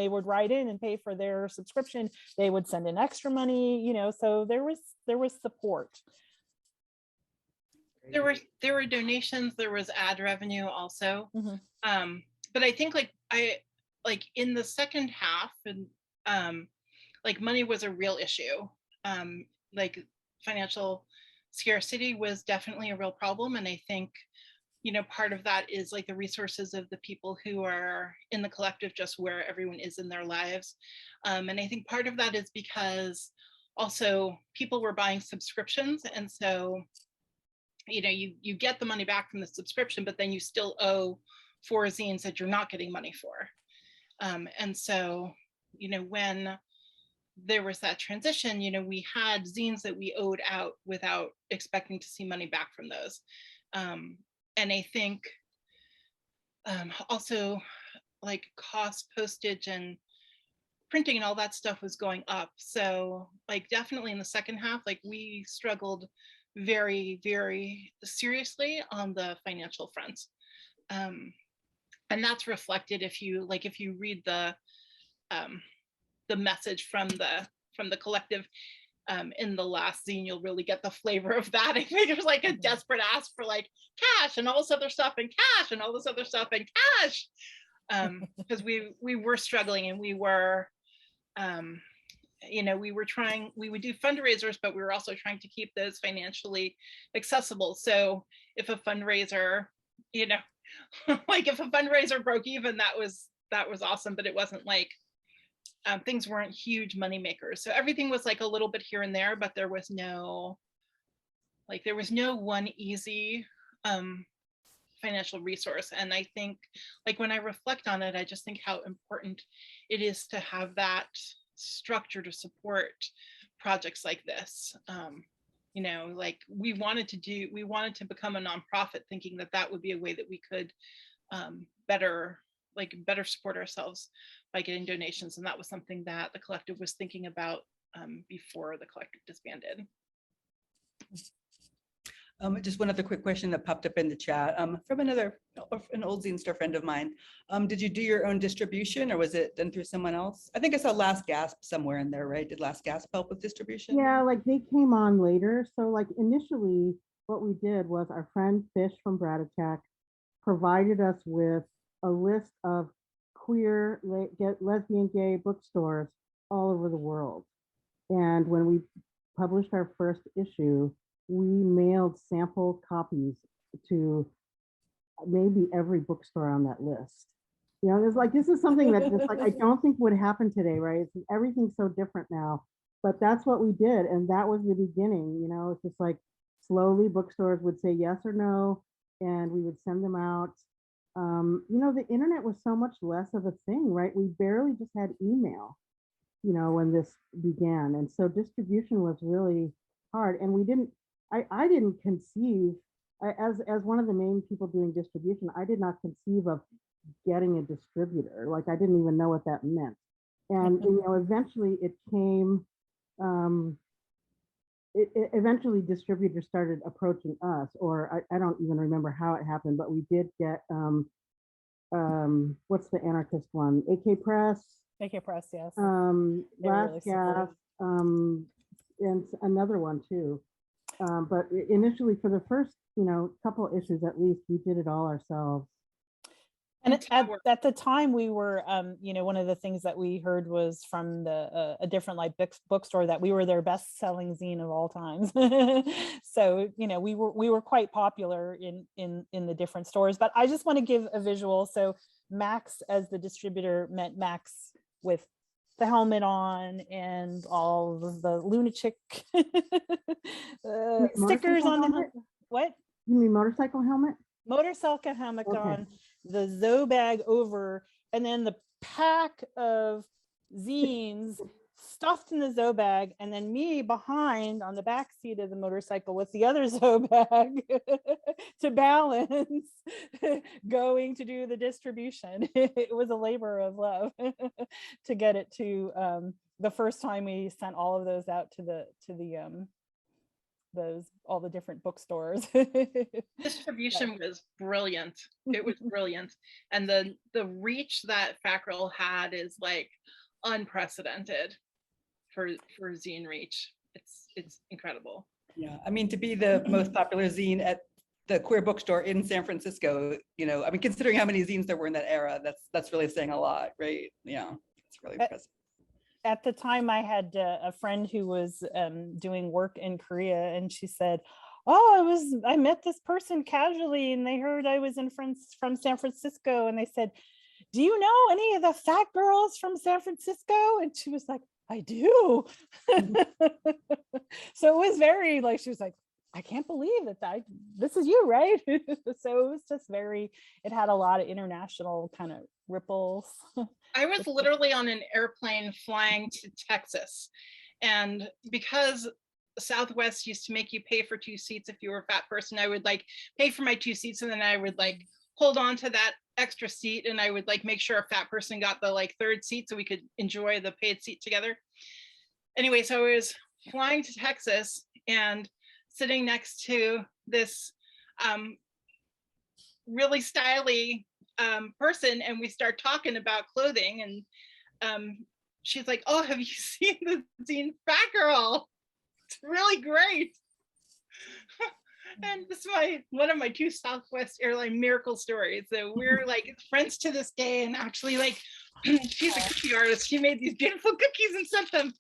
would write in and pay for their subscription, they would send in extra money, so there was support. There were donations, there was ad revenue also. But I think like in the second half, and like money was a real issue. Like financial scarcity was definitely a real problem. And I think, part of that is like the resources of the people who are in the collective, just where everyone is in their lives. And I think part of that is because also people were buying subscriptions. And so, you get the money back from the subscription, but then you still owe 4 zines that you're not getting money for. And so, when there was that transition, we had zines that we owed out without expecting to see money back from those. And I think also like cost, postage, and printing and all that stuff was going up. So like definitely in the second half, like we struggled very, very seriously on the financial front. And that's reflected if you read the message from the collective in the last zine, you'll really get the flavor of that. I think there's like a desperate ask for like cash and all this other stuff and cash and all this other stuff and cash. Because we were struggling, and we were we would do fundraisers, but we were also trying to keep those financially accessible. So if a fundraiser, like if a fundraiser broke even, that was awesome, but it wasn't like things weren't huge money makers. So everything was like a little bit here and there, but there was no one easy financial resource. And I think like when I reflect on it, I just think how important it is to have that structure to support projects like this. Like we wanted to become a nonprofit, thinking that would be a way that we could better support ourselves by getting donations. And that was something that the collective was thinking about before the collective disbanded. Just one other quick question that popped up in the chat from an old zine store friend of mine. Did you do your own distribution, or was it done through someone else? I think I saw Last Gasp somewhere in there, right? Did Last Gasp help with distribution? Yeah, like they came on later. So like initially what we did was our friend Fish from Brad Attack provided us with a list of queer, lesbian, gay bookstores all over the world. And when we published our first issue, we mailed sample copies to maybe every bookstore on that list. It's like, this is something that just like, I don't think would happen today, right? Everything's so different now, but that's what we did. And that was the beginning, it's just like slowly bookstores would say yes or no, and we would send them out. The internet was so much less of a thing, right? We barely just had email, when this began. And so distribution was really hard. And I didn't conceive, as one of the main people doing distribution, I did not conceive of getting a distributor. Like I didn't even know what that meant. And eventually it came, eventually distributors started approaching us, or I don't even remember how it happened, but we did get, what's the anarchist one? AK Press. AK Press, yes. Last Gasp, and another one too. But initially for the first, couple issues at least, we did it all ourselves. And at the time we were, one of the things that we heard was from a different like bookstore that we were their best selling zine of all times. So, we were quite popular in the different stores, but I just want to give a visual. So Max as the distributor meant Max with the helmet on and all of the lunatic stickers on the helmet. What? You mean motorcycle helmet? Motorcycle helmet Okay. on, the Zoe bag over, and then the pack of zines stuffed in the Zoe bag, and then me behind on the back seat of the motorcycle with the other Zoe bag to balance going to do the distribution. It was a labor of love to get it to the first time we sent all of those out to all the different bookstores. Distribution was brilliant. It was brilliant. And the reach that FaT had is like unprecedented for zine reach. It's incredible. Yeah, I mean, to be the most popular zine at the queer bookstore in San Francisco, considering how many zines there were in that era, that's really saying a lot, right? Yeah, it's really impressive. At the time, I had a friend who was doing work in Korea, and she said, "Oh, I met this person casually, and they heard I was from San Francisco, and they said, 'Do you know any of the FaT girls from San Francisco?' And she was like, 'I do.'" So it was very like, she was like, I can't believe that this is you, right? So it was just it had a lot of international kind of ripples. I was literally on an airplane flying to Texas. And because Southwest used to make you pay for 2 seats if you were a fat person, I would like pay for my 2 seats, and then I would like hold on to that extra seat, and I would like make sure a fat person got the like 3rd seat so we could enjoy the paid seat together. Anyway, so I was flying to Texas and sitting next to this really stylish person, and we start talking about clothing, and she's like, "Oh, have you seen the zine Fat Girl? It's really great." And this is one of my 2 Southwest airline miracle stories. So we're like friends to this day, and actually like she's a cookie artist. She made these beautiful cookies and sent them.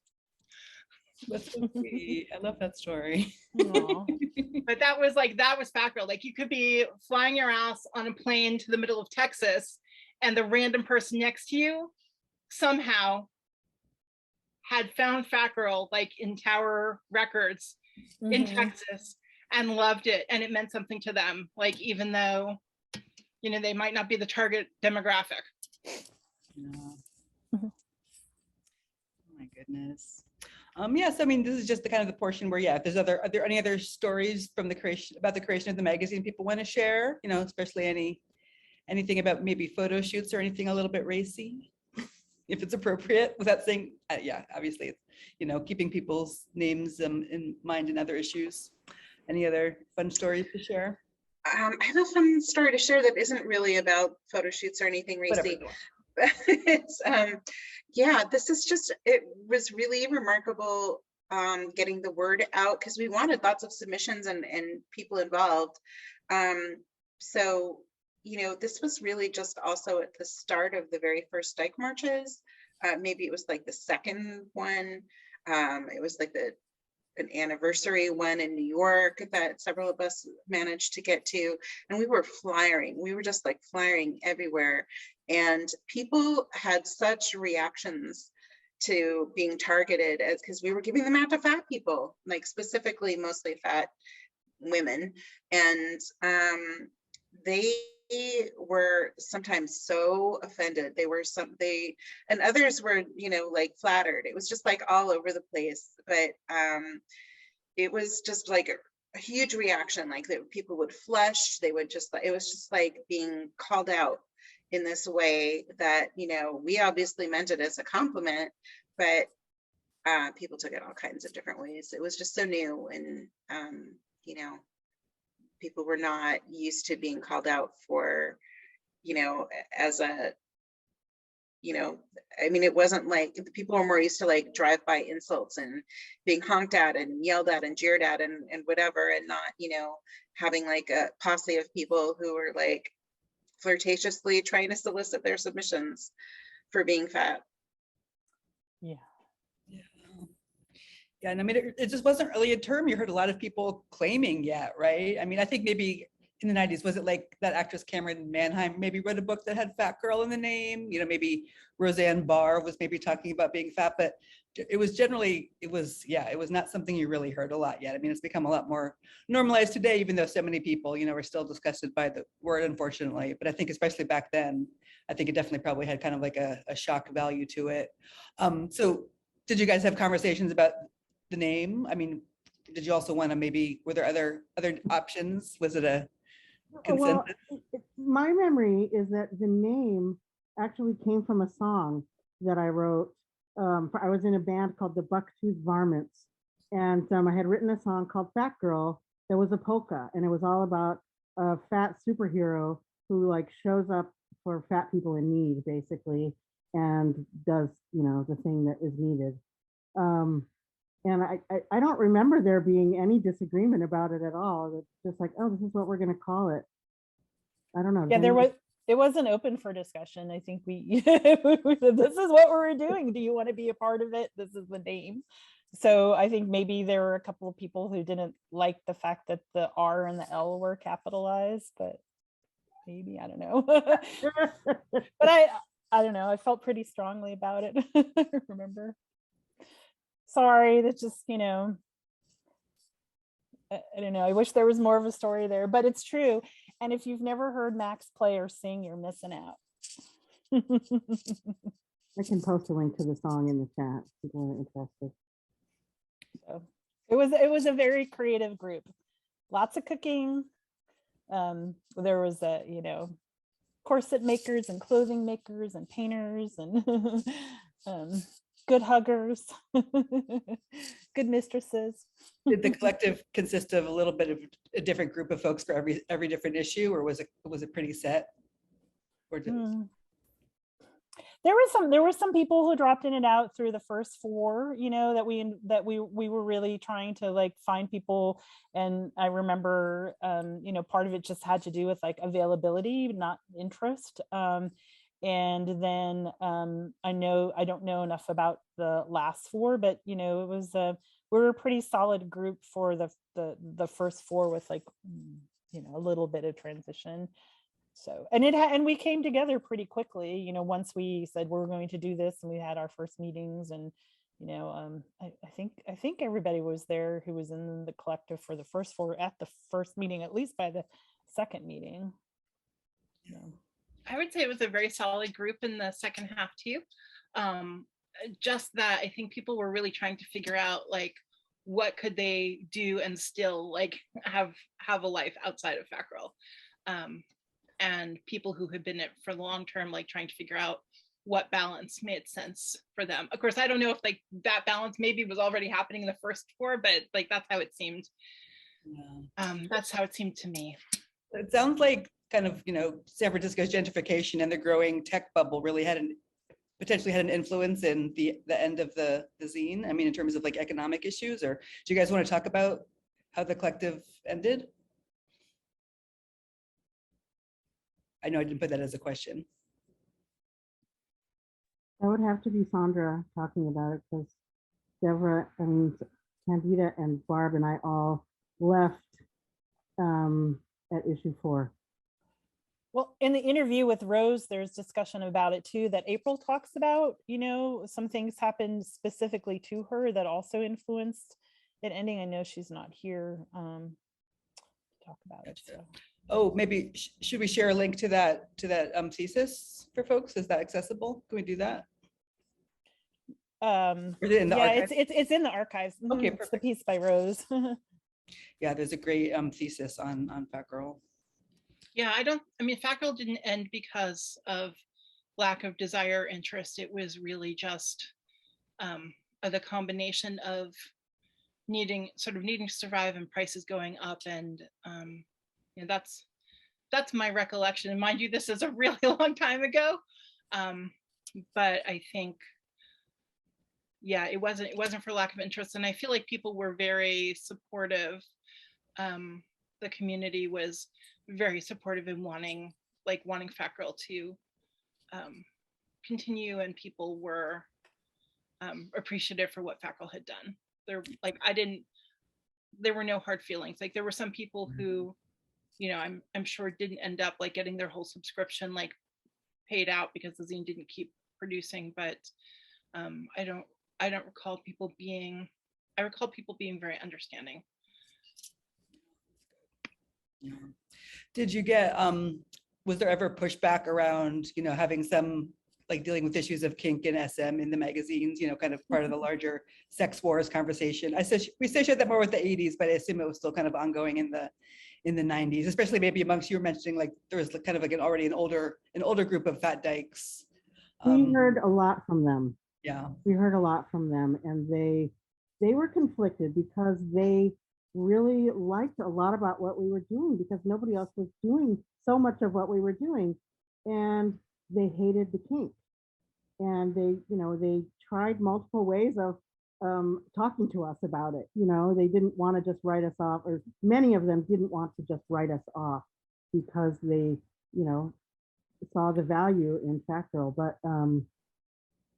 That's so sweet. I love that story. But that was Fat Girl. Like, you could be flying your ass on a plane to the middle of Texas, and the random person next to you somehow had found Fat Girl like in Tower Records in Texas and loved it, and it meant something to them, like, even though, you know, they might not be the target demographic. Yeah. Oh my goodness. Yes, I mean, this is just the kind of the portion where, yeah, if there's are there any other stories from the creation of the magazine people want to share, you know, especially anything about maybe photo shoots or anything a little bit racy, if it's appropriate, without saying, yeah, obviously it's, you know, keeping people's names in mind and other issues. Any other fun stories to share? I have a fun story to share that isn't really about photo shoots or anything racy. It's yeah, this is just, it was really remarkable getting the word out, because we wanted lots of submissions and people involved. So, you know, this was really just also at the start of the very first Dyke marches. Maybe it was like the second one. It was like an anniversary one in New York that several of us managed to get to, and we were flyering. We were just like flyering everywhere, and people had such reactions to being targeted, as because we were giving them out to fat people, like specifically mostly fat women, and they were sometimes so offended. And others were, you know, like flattered. It was just like all over the place. But it was just like a huge reaction. Like people would flush. They would just, it was just like being called out in this way that, you know, we obviously meant it as a compliment, but people took it all kinds of different ways. It was just so new, and you know, people were not used to being called out for, you know, as a, you know, I mean, it wasn't like, people were more used to like drive-by insults and being honked at and yelled at and jeered at and whatever, and not, you know, having like a posse of people who were like flirtatiously trying to solicit their submissions for being fat. Yeah. Yeah, and I mean, it just wasn't really a term you heard a lot of people claiming yet, right? I mean, I think maybe in the 90s, was it like that actress Cameron Manheim maybe read a book that had Fat Girl in the name? You know, maybe Roseanne Barr was maybe talking about being fat, but it was generally, it was not something you really heard a lot yet. I mean, it's become a lot more normalized today, even though so many people, you know, are still disgusted by the word, unfortunately. But I think especially back then, I think it definitely probably had kind of like a shock value to it. So did you guys have conversations about the name? I mean, did you also want to maybe, were there other options? Was it a consensus? Well, my memory is that the name actually came from a song that I wrote. I was in a band called the Bucktooth Varmints, and I had written a song called Fat Girl that was a polka, and it was all about a fat superhero who like shows up for fat people in need, basically, and does, you know, the thing that is needed. And I don't remember there being any disagreement about it at all. It's just like, oh, this is what we're going to call it. I don't know. Yeah, it wasn't open for discussion. I think we said, this is what we're doing. Do you want to be a part of it? This is the name. So I think maybe there were a couple of people who didn't like the fact that the R and the L were capitalized, but maybe, I don't know. But I don't know. I felt pretty strongly about it. I remember. Sorry, that's just, you know, I don't know. I wish there was more of a story there, but it's true. And if you've never heard Max play or sing, you're missing out. I can post a link to the song in the chat if people are interested. So it was a very creative group. Lots of cooking. There was a, you know, corset makers and clothing makers and painters and good huggers, good mistresses. Did the collective consist of a little bit of a different group of folks for every different issue, or was it pretty set? Or There were some people who dropped in and out through the first 4, you know, that we were really trying to like find people. And I remember, you know, part of it just had to do with like availability, not interest. And then I don't know enough about the last 4, but you know, it was we were a pretty solid group for the first 4 with like, you know, a little bit of transition. So, and we came together pretty quickly, you know, once we said we're going to do this, and we had our first meetings. And you know, I think everybody was there who was in the collective for the first 4 at the first meeting, at least by the second meeting. Yeah. I would say it was a very solid group in the second half too. Just that I think people were really trying to figure out like what could they do and still like have a life outside of FaCTRL. And people who had been in it for the long term, like trying to figure out what balance made sense for them. Of course, I don't know if like that balance maybe was already happening in the first 4, but like that's how it seemed. Yeah. That's how it seemed to me. It sounds like kind of, you know, San Francisco's gentrification and the growing tech bubble really potentially had an influence in the end of the zine. I mean, in terms of like economic issues, or do you guys want to talk about how the collective ended? I know I didn't put that as a question. That would have to be Sondra talking about it, because Deborah, I mean, Candida and Barb and I all left at issue 4. Well, in the interview with Rose, there's discussion about it too, that April talks about, you know, some things happened specifically to her that also influenced it ending. I know she's not here to talk about it. So. Oh, maybe should we share a link to that thesis for folks? Is that accessible? Can we do that? Yeah, archive? it's in the archives. Okay, It's the perfect. piece by Rose. Yeah, there's a great thesis on FaCTRL. Yeah, I mean, FaCTRL didn't end because of lack of desire or interest. It was really just the combination of needing to survive and prices going up. And you know, that's my recollection. And mind you, this is a really long time ago. But I think, yeah, it wasn't for lack of interest. And I feel like people were very supportive. The community was very supportive in wanting FaCTRL to continue, and people were appreciative for what FaCTRL had done. There were no hard feelings. Like there were some people who, you know, I'm sure didn't end up like getting their whole subscription like paid out because the zine didn't keep producing, but I don't recall people being, I recall people being very understanding. Yeah. Did you get, was there ever pushback around, you know, having some, like dealing with issues of kink and SM in the magazines, you know, kind of part of the larger sex wars conversation? We associate that more with the 80s, but I assume it was still kind of ongoing in the 90s, especially maybe amongst, you were mentioning like there was kind of like an older group of fat dykes. We heard a lot from them. Yeah. We heard a lot from them, and they were conflicted because they really liked a lot about what we were doing, because nobody else was doing so much of what we were doing, and they hated the kink. And they tried multiple ways of talking to us about it. You know, they didn't want to just write us off, or many of them didn't want to just write us off because they, you know, saw the value in FaCTRL. But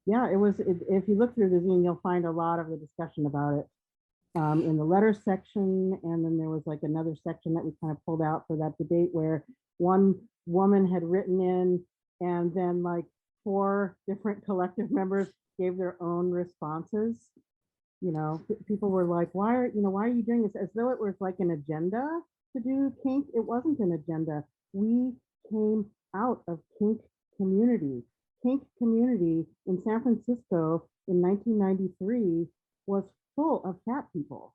yeah, if you look through the zine, you'll find a lot of the discussion about it in the letters section. And then there was like another section that we kind of pulled out for that debate, where one woman had written in, and then like 4 different collective members gave their own responses, You know, people were like, why are you doing this? As though it was like an agenda to do kink. It wasn't an agenda. We came out of kink community. Kink community in San Francisco in 1993 was full of fat people.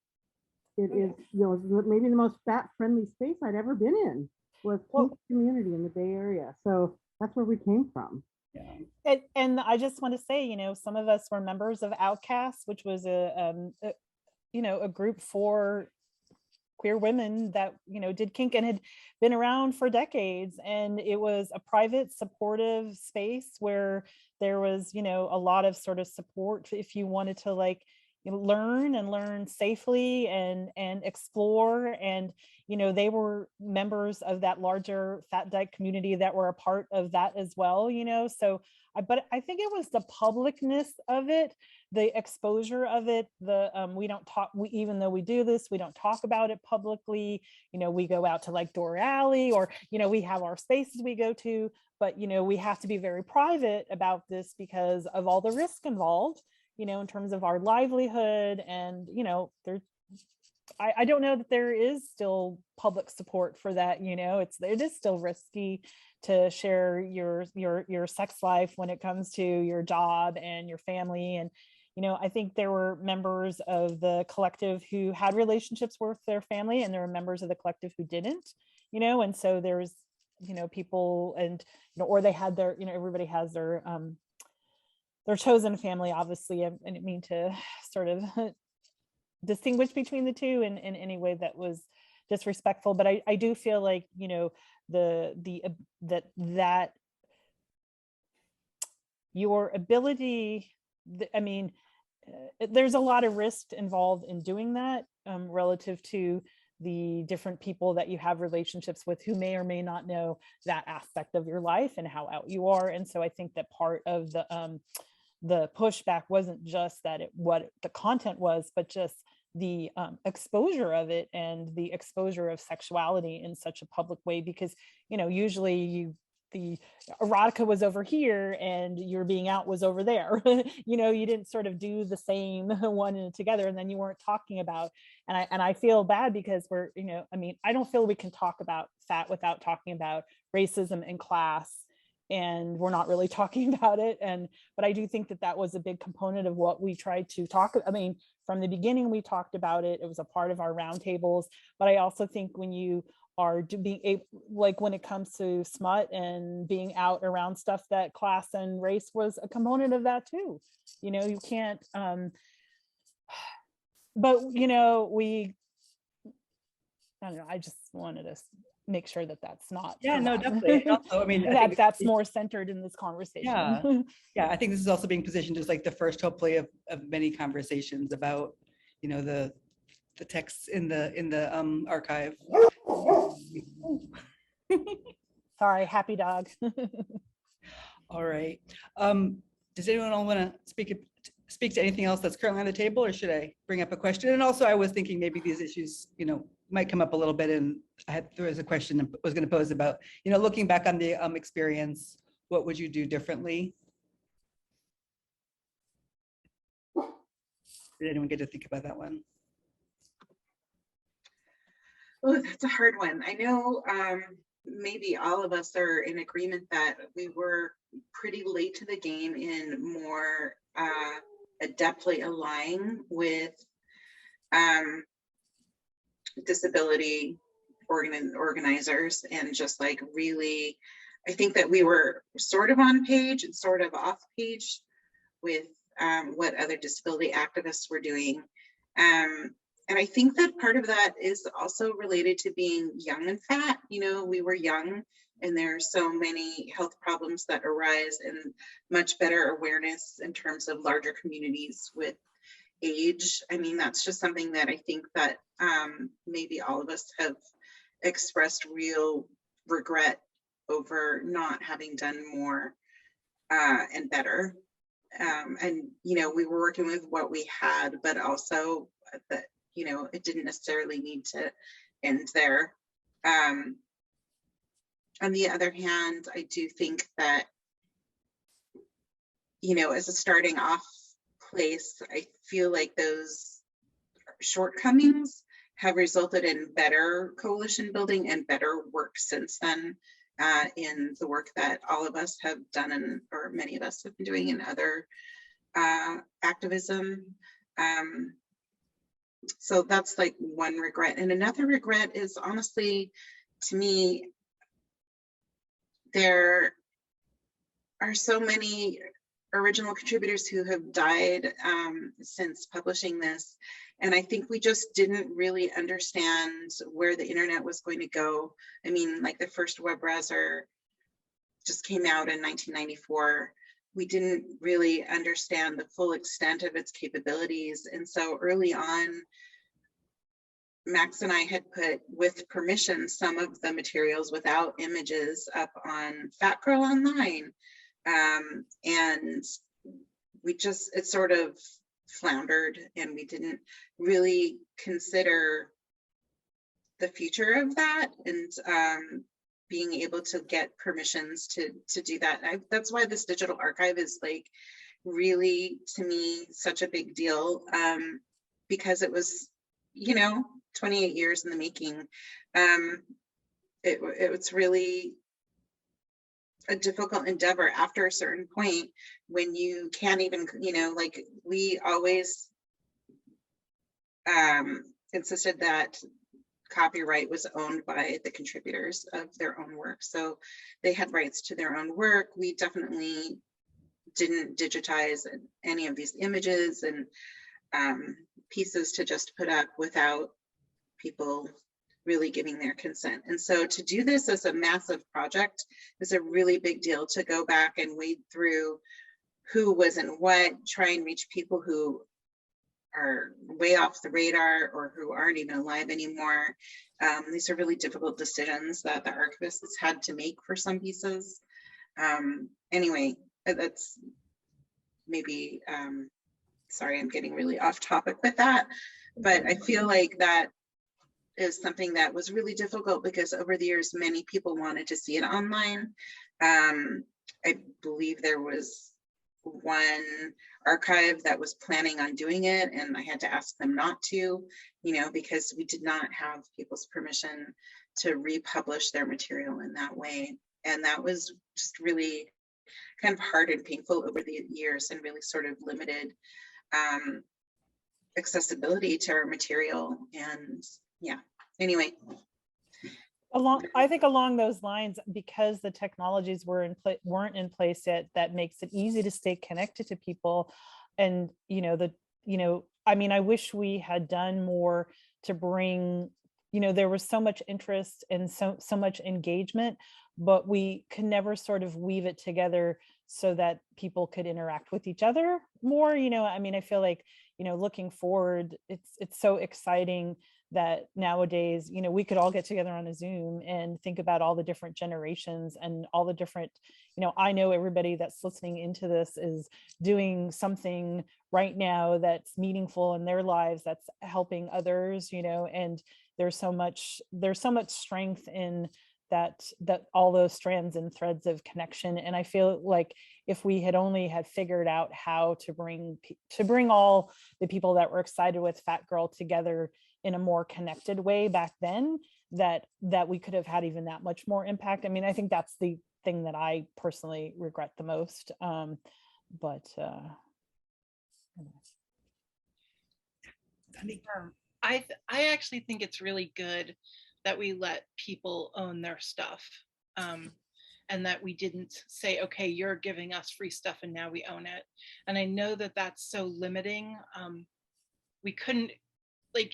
It is, maybe the most fat friendly space I'd ever been in was kink community in the Bay Area. So that's where we came from. Yeah. And I just want to say, you know, some of us were members of Outcasts, which was a group for queer women that, you know, did kink and had been around for decades. And it was a private, supportive space where there was, you know, a lot of sort of support if you wanted to, like, you know, learn safely and explore. And, you know, they were members of that larger fat dyke community that were a part of that as well, you know. So but I think it was the publicness of it, the exposure of it, we don't talk, even though we do this, we don't talk about it publicly. You know, we go out to like Door Alley, or, you know, we have our spaces we go to, but, you know, we have to be very private about this because of all the risk involved, you know, in terms of our livelihood. And, you know, I don't know that there is still public support for that. You know, it is still risky to share your sex life when it comes to your job and your family. And, you know, I think there were members of the collective who had relationships with their family, and there were members of the collective who didn't, you know. And so there's, you know, people, and, you know, or they had their, you know, everybody has their chosen family, obviously. I didn't mean to sort of distinguish between the two in any way that was disrespectful, but I do feel like, you know, that your ability, I mean, there's a lot of risk involved in doing that, relative to the different people that you have relationships with who may or may not know that aspect of your life and how out you are. And so I think that part of the pushback wasn't just that what the content was, but just the exposure of it and the exposure of sexuality in such a public way. Because, you know, usually the erotica was over here and your being out was over there. You know, you didn't sort of do the same one together, and then you weren't talking about, and I feel bad because we're, you know, I mean, I don't feel we can talk about FaT without talking about racism in class, and we're not really talking about it. But I do think that was a big component of what we tried to talk. I mean, from the beginning, we talked about it. It was a part of our roundtables. But I also think when you are being able, like when it comes to smut and being out around stuff, that class and race was a component of that too. You know, you can't, but, you know, I don't know, I just wanted to make sure that that's not. Yeah, no, definitely. And also, I mean, I think that's more centered in this conversation. Yeah. Yeah, I think this is also being positioned as like the first, hopefully, of many conversations about, you know, the texts in the archive. Sorry, happy dog. All right. Does anyone want to speak to anything else that's currently on the table, or should I bring up a question? And also, I was thinking maybe these issues, you know, might come up a little bit, and there was a question I was going to pose about, you know, looking back on the experience, what would you do differently? Did anyone get to think about that one? Oh, that's a hard one. I know maybe all of us are in agreement that we were pretty late to the game in more adeptly aligning with disability organizers, and just like really, I think that we were sort of on page and sort of off page with what other disability activists were doing. And I think that part of that is also related to being young and fat. You know, we were young, and there are so many health problems that arise, and much better awareness in terms of larger communities with age. I mean, that's just something that I think that maybe all of us have expressed real regret over not having done more and better. And, you know, we were working with what we had, but also that, you know, it didn't necessarily need to end there. On the other hand, I do think that, you know, as a starting off place, I feel like those shortcomings have resulted in better coalition building and better work since then, in the work that all of us have done, or many of us have been doing in other activism. So that's like one regret. And another regret is, honestly, to me, there are so many original contributors who have died since publishing this. And I think we just didn't really understand where the internet was going to go. I mean, like the first web browser just came out in 1994. We didn't really understand the full extent of its capabilities. And so early on, Max and I had put, with permission, some of the materials without images up on Fat Girl Online. And we just, it sort of floundered, and we didn't really consider the future of that, and being able to get permissions to do that. That's why this digital archive is like really, to me, such a big deal, because it was, 28 years in the making. It was really a difficult endeavor after a certain point, when you can't even, like we always insisted that copyright was owned by the contributors of their own work. So they had rights to their own work. We definitely didn't digitize any of these images and pieces to just put up without people really giving their consent. And so to do this as a massive project is a really big deal, to go back and wade through who was in what, try and reach people who are way off the radar or who aren't even alive anymore. These are really difficult decisions that the archivists had to make for some pieces. Anyway, that's maybe, sorry, I'm getting really off topic with that, but I feel like that is something that was really difficult, because over the years, many people wanted to see it online. I believe there was one archive that was planning on doing it, and I had to ask them not to, because we did not have people's permission to republish their material in that way. And that was just really kind of hard and painful over the years, and really sort of limited accessibility to our material. And yeah, anyway. I think along those lines, because the technologies weren't in place yet, that makes it easy to stay connected to people. And I mean, I wish we had done more to bring, there was so much interest and so much engagement, but we could never sort of weave it together so that people could interact with each other more. I mean, I feel like, looking forward, it's so exciting that nowadays, we could all get together on a Zoom and think about all the different generations and all the different, I know everybody that's listening into this is doing something right now that's meaningful in their lives, that's helping others, and there's so much strength in that all those strands and threads of connection. And I feel like if we had only had figured out how to bring all the people that were excited with Fat Girl together in a more connected way back then, that we could have had even that much more impact. I mean, I think that's the thing that I personally regret the most. I actually think it's really good that we let people own their stuff, and that we didn't say, okay, you're giving us free stuff and now we own it. And I know that that's so limiting. We couldn't,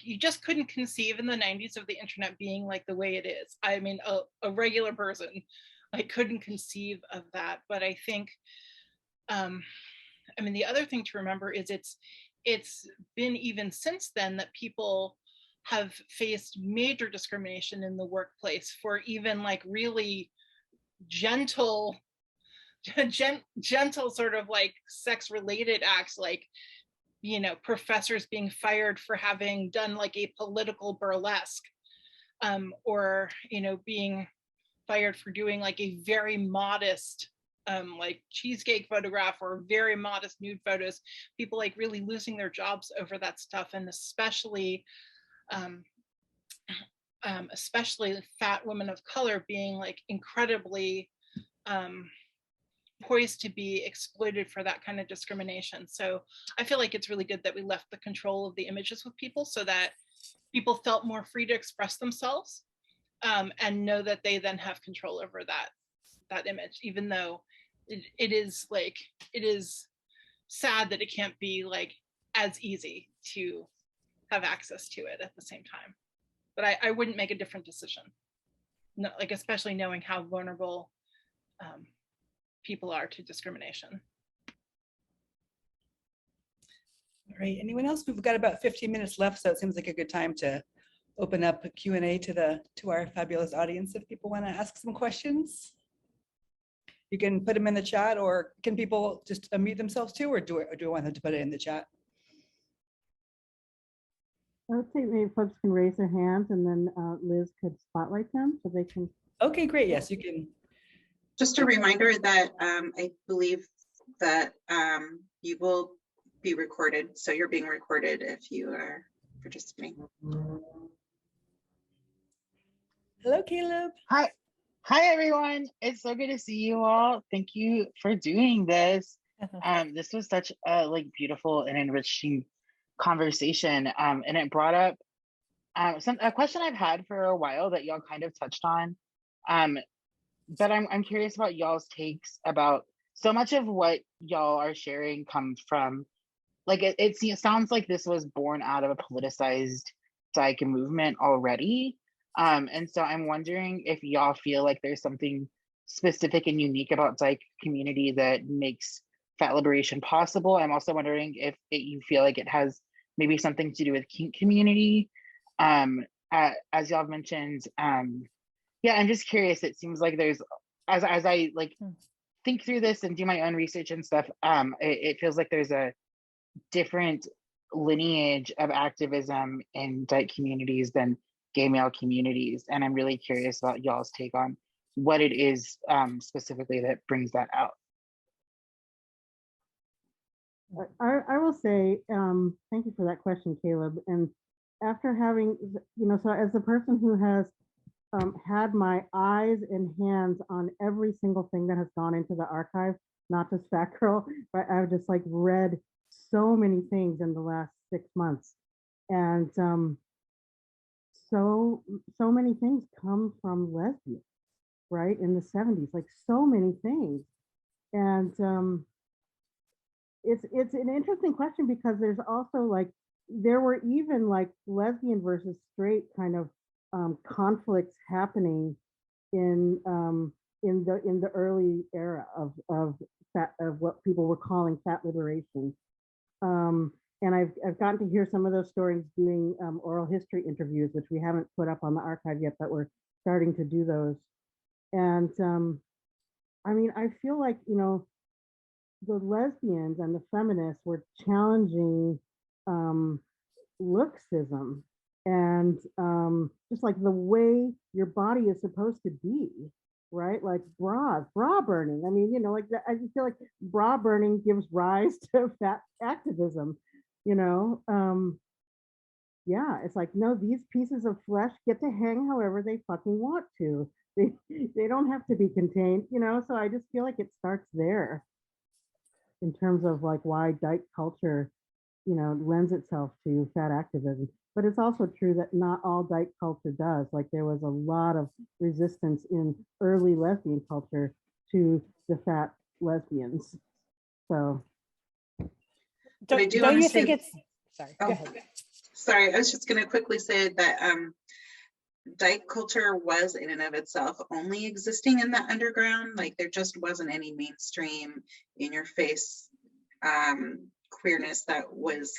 you just couldn't conceive in the 90s of the internet being like the way it is. I mean, a regular person, I couldn't conceive of that. But I think, I mean, the other thing to remember is it's been even since then that people have faced major discrimination in the workplace for even really gentle sort of sex related acts, professors being fired for having done a political burlesque, or being fired for doing a very modest like cheesecake photograph or very modest nude photos, people like really losing their jobs over that stuff, and especially fat women of color being like incredibly poised to be exploited for that kind of discrimination. So I feel like it's really good that we left the control of the images with people so that people felt more free to express themselves, and know that they then have control over that image, even though it is sad that it can't be like as easy to have access to it at the same time. But I wouldn't make a different decision. No, like especially knowing how vulnerable people are to discrimination. All right, anyone else? We've got about 15 minutes left, so it seems like a good time to open up a Q&A to our fabulous audience if people want to ask some questions. You can put them in the chat, or can people just unmute themselves too, or do I want them to put it in the chat? I would say maybe folks can raise their hands and then Liz could spotlight them so they can. Okay, great. Yes, you can. Just a reminder that I believe that you will be recorded. So you're being recorded if you are participating. Hello, Caleb. Hi. Hi, everyone. It's so good to see you all. Thank you for doing this. This was such a beautiful and enriching conversation. And it brought up a question I've had for a while that y'all kind of touched on. But I'm curious about y'all's takes about so much of what y'all are sharing comes from, it sounds like this was born out of a politicized psych movement already. And so I'm wondering if y'all feel like there's something specific and unique about psych community that makes fat liberation possible. I'm also wondering if you feel like it has maybe something to do with kink community. As y'all have mentioned, yeah, I'm just curious. It seems like there's, as I think through this and do my own research and stuff, it feels like there's a different lineage of activism in dyke communities than gay male communities. And I'm really curious about y'all's take on what it is specifically that brings that out. I will say, thank you for that question, Caleb. And after having, so as a person who has had my eyes and hands on every single thing that has gone into the archive, not just Fat Girl, but I've just read so many things in the last 6 months. And so many things come from lesbians, right? In the 70s, so many things. And it's an interesting question because there's also there were even lesbian versus straight kind of conflicts happening in the early era of what people were calling fat liberation. And I've gotten to hear some of those stories doing oral history interviews, which we haven't put up on the archive yet, but we're starting to do those. And I mean, I feel like, the lesbians and the feminists were challenging looksism and just the way your body is supposed to be, right? Bra burning. I mean, I just feel like bra burning gives rise to fat activism, yeah, it's no, these pieces of flesh get to hang however they fucking want to. They don't have to be contained, so I just feel like it starts there in terms of why dyke culture, lends itself to fat activism. But it's also true that not all dyke culture does. There was a lot of resistance in early lesbian culture to the fat lesbians. So But don't you think it's, sorry, go ahead. Sorry, I was just going to quickly say that dyke culture was in and of itself only existing in the underground. There just wasn't any mainstream in your face queerness that was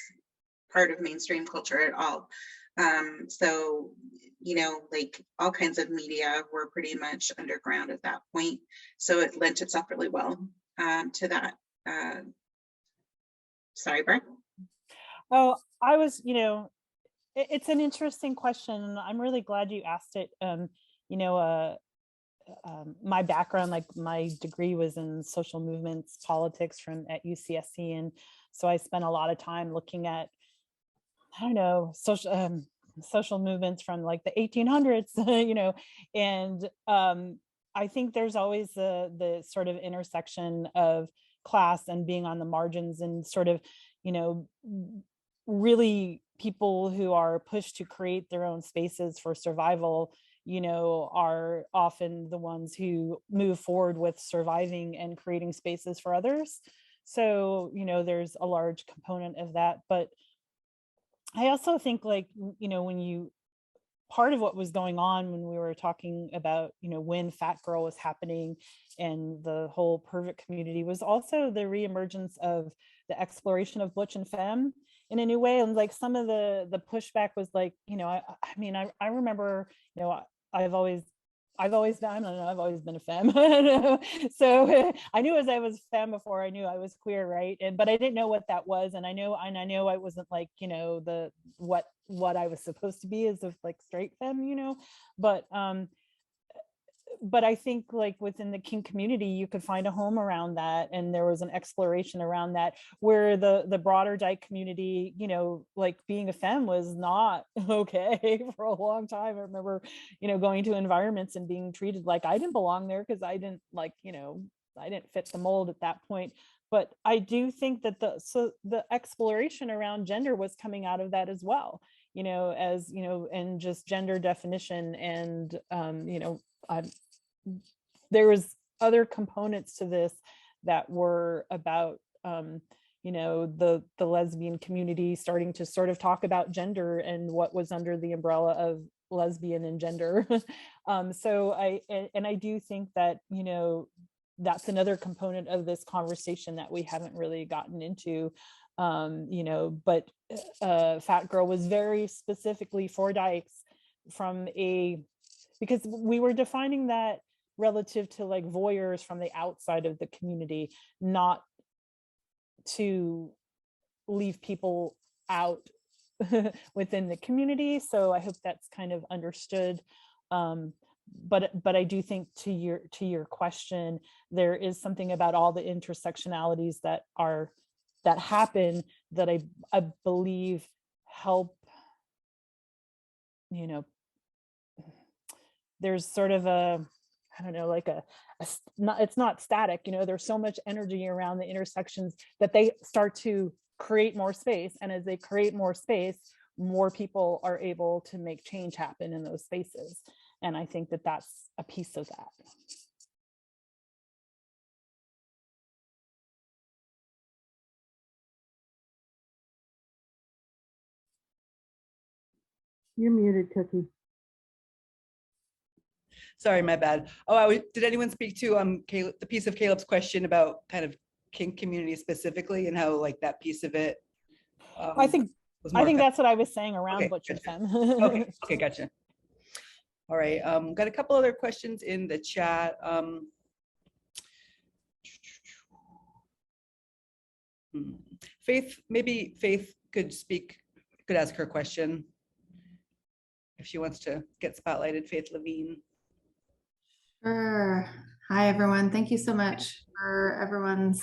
part of mainstream culture at all. So, all kinds of media were pretty much underground at that point. So it lent itself really well to that. Sorry, Brett. Oh, I was, it's an interesting question, and I'm really glad you asked it. my background, like my degree was in social movements, politics at UCSC. And so I spent a lot of time looking at, I don't know, social movements from like the 1800s, and I think there's always the sort of intersection of class and being on the margins, and sort of, really people who are pushed to create their own spaces for survival, are often the ones who move forward with surviving and creating spaces for others. So, there's a large component of that. But I also think, like, part of what was going on when we were talking about, when Fat Girl was happening and the whole pervert community, was also the reemergence of the exploration of butch and femme in a new way. And like some of the pushback was like, I remember, I've always been, I don't know, I've always been a femme. So I knew as I was femme before I knew I was queer, right? But I didn't know what that was. And I know I wasn't like, what I was supposed to be as a like straight femme, but I think like within the kink community, you could find a home around that. And there was an exploration around that, where the broader dyke community, like being a femme was not okay for a long time. I remember, going to environments and being treated like I didn't belong there because I didn't like, I didn't fit the mold at that point. But I do think that the exploration around gender was coming out of that as well, and just gender definition. And, there was other components to this that were about, the lesbian community starting to sort of talk about gender and what was under the umbrella of lesbian and gender. So I do think that, that's another component of this conversation that we haven't really gotten into. But Fat Girl was very specifically for dykes because we were defining that relative to like voyeurs from the outside of the community, not to leave people out within the community. So I hope that's kind of understood. But I do think to your question, there is something about all the intersectionalities that happen that I believe help, there's sort of I don't know, like it's not static, there's so much energy around the intersections that they start to create more space. And as they create more space, more people are able to make change happen in those spaces. And I think that that's a piece of that. You're muted, Cookie. Sorry, my bad. Oh, did anyone speak to the piece of Caleb's question about kind of kink community specifically, and how like that piece of it? I think that's what I was saying around okay, butch and gotcha. femme. Okay, gotcha. All right, got a couple other questions in the chat. Maybe Faith could ask her question if she wants to get spotlighted. Faith Levine. Sure. Hi, everyone. Thank you so much for everyone's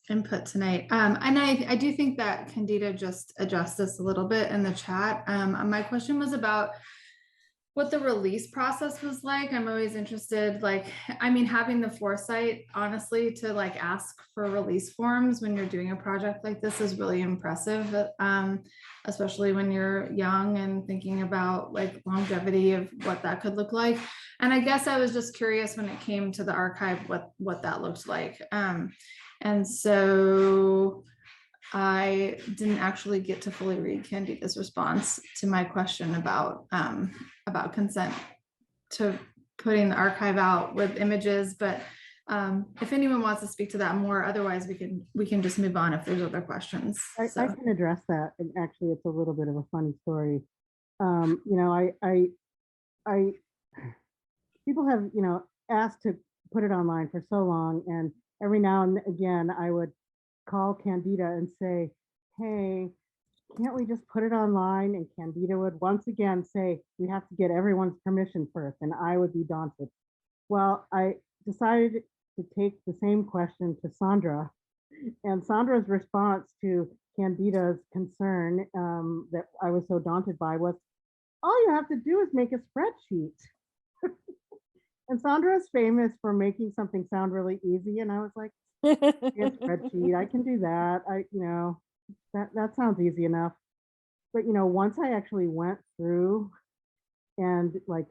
input tonight. And I do think that Candida just addressed this a little bit in the chat. My question was about what the release process was like. I'm always interested, having the foresight, honestly, to ask for release forms when you're doing a project like this is really impressive, especially when you're young and thinking about longevity of what that could look like. And I guess I was just curious when it came to the archive, what that looked like. And so I didn't actually get to fully read Candida's response to my question about consent to putting the archive out with images, but if anyone wants to speak to that more, otherwise we can just move on if there's other questions. I can address that, and actually it's a little bit of a funny story. People have asked to put it online for so long, and every now and again I would call Candida and say, hey, can't we just put it online? And Candida would once again say, we have to get everyone's permission first, and I would be daunted. Well, I decided to take the same question to Sondra, and Sondra's response to Candida's concern that I was so daunted by was, all you have to do is make a spreadsheet. And Sondra is famous for making something sound really easy. And I was like, a spreadsheet, I can do that. That sounds easy enough. But, once I actually went through and like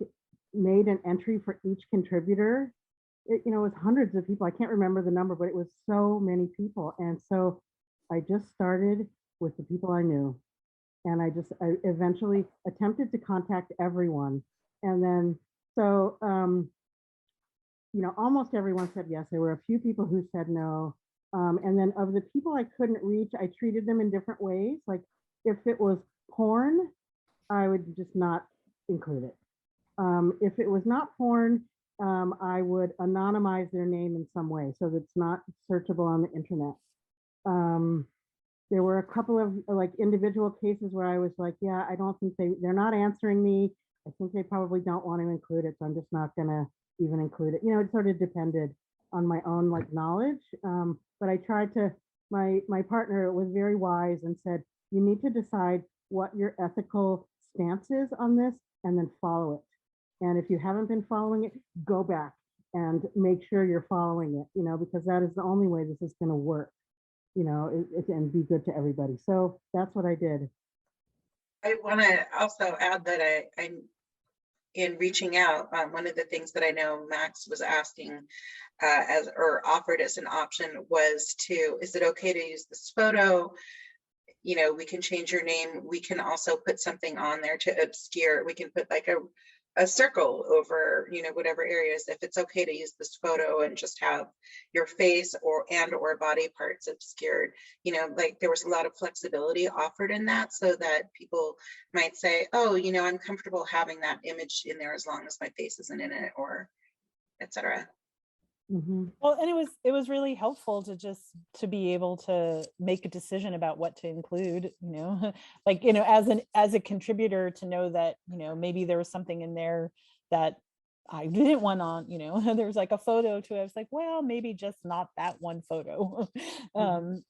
made an entry for each contributor, it was hundreds of people. I can't remember the number, but it was so many people. And so I just started with the people I knew. And I eventually attempted to contact everyone. And then, so, almost everyone said yes. There were a few people who said no. And then of the people I couldn't reach, I treated them in different ways. Like if it was porn, I would just not include it. If it was not porn, I would anonymize their name in some way so that it's not searchable on the internet. There were a couple of like individual cases where I was like, yeah, I don't think they're not answering me. I think they probably don't want to include it, so I'm just not gonna even include it. It sort of depended on my own like knowledge. But I tried to, my partner was very wise and said, you need to decide what your ethical stance is on this and then follow it. And if you haven't been following it, go back and make sure you're following it, because that is the only way this is gonna work, and be good to everybody. So that's what I did. I want to also add that I in reaching out, one of the things that I know Max was asking or offered as an option was is it okay to use this photo? We can change your name. We can also put something on there to obscure. We can put like a circle over, whatever areas, if it's okay to use this photo and just have your face or body parts obscured. Like there was a lot of flexibility offered in that so that people might say, oh, I'm comfortable having that image in there as long as my face isn't in it, or etc. Mm-hmm. Well, and it was really helpful to be able to make a decision about what to include, like, as a contributor, to know that, maybe there was something in there that I didn't want on, there's like a photo to it. I was like, well, maybe just not that one photo. I'm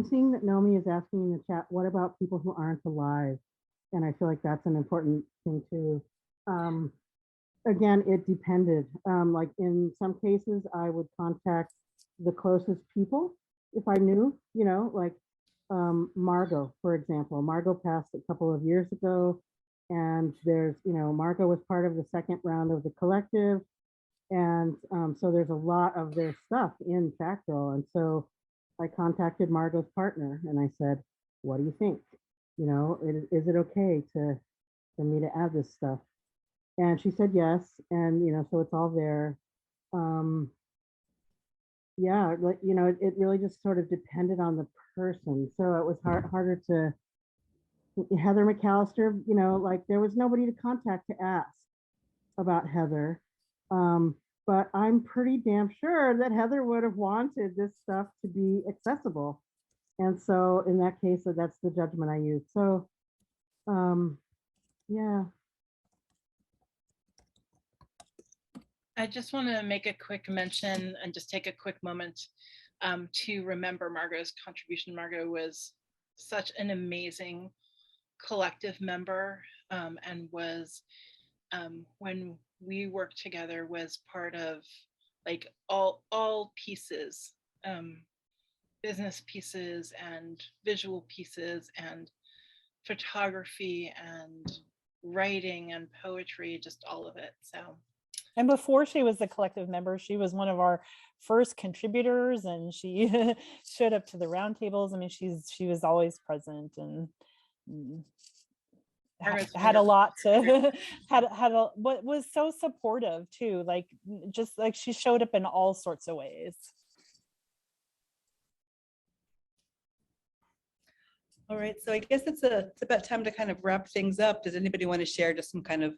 seeing that Nomi is asking in the chat, what about people who aren't alive? And I feel like that's an important thing too. Again, it depended. Like in some cases, I would contact the closest people if I knew, like Margot, for example. Margot passed a couple of years ago, and there's, Margot was part of the second round of the collective. And so there's a lot of their stuff in FaT. And so I contacted Margot's partner and I said, what do you think? Is it okay for me to add this stuff? And she said yes, and so it's all there. Yeah, it really just sort of depended on the person. So it was harder to. Heather McAllister, like there was nobody to contact to ask about Heather, but I'm pretty damn sure that Heather would have wanted this stuff to be accessible, and so in that case, that's the judgment I used. So, yeah. I just want to make a quick mention and just take a quick moment to remember Margot's contribution. Margot was such an amazing collective member and was, when we worked together, was part of like all pieces, business pieces and visual pieces and photography and writing and poetry, just all of it. So. And before she was the collective member, she was one of our first contributors, and she showed up to the roundtables. I mean, she was always present and had a lot to what was so supportive too. Like just like she showed up in all sorts of ways. All right, so I guess it's about time to kind of wrap things up. Does anybody want to share just some kind of,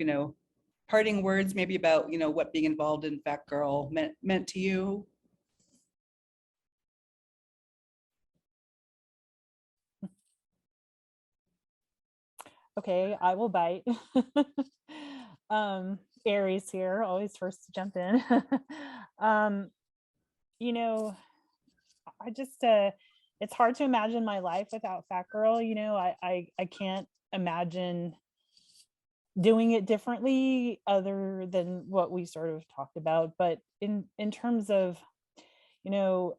parting words, maybe about, what being involved in FaT meant to you? okay, I will bite. Aries here, always first to jump in. um, you know, I just it's hard to imagine my life without Fat Girl. You know, I can't imagine doing it differently other than what we sort of talked about. But in terms of, you know,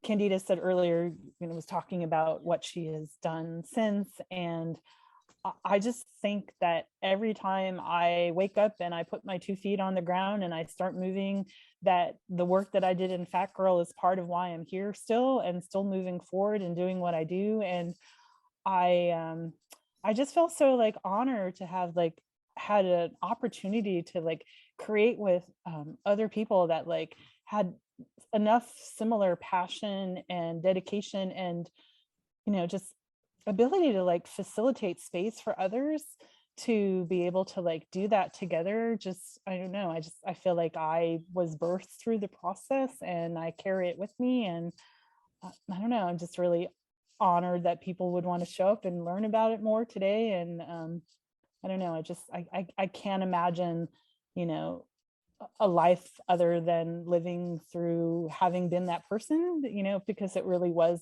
Candida said earlier, you know, was talking about what she has done since, and I just think that every time I wake up and I put my 2 feet on the ground and I start moving, that the work that I did in Fat Girl is part of why I'm here still and still moving forward and doing what I do. And I just feel so like honored to have like had an opportunity to like create with other people that like had enough similar passion and dedication and, you know, just ability to like facilitate space for others to be able to like do that together. Just, I don't know, I feel like I was birthed through the process and I carry it with me. And I don't know, I'm just really honored that people would want to show up and learn about it more today. And I don't know, I can't imagine, you know, a life other than living through having been that person, you know, because it really was,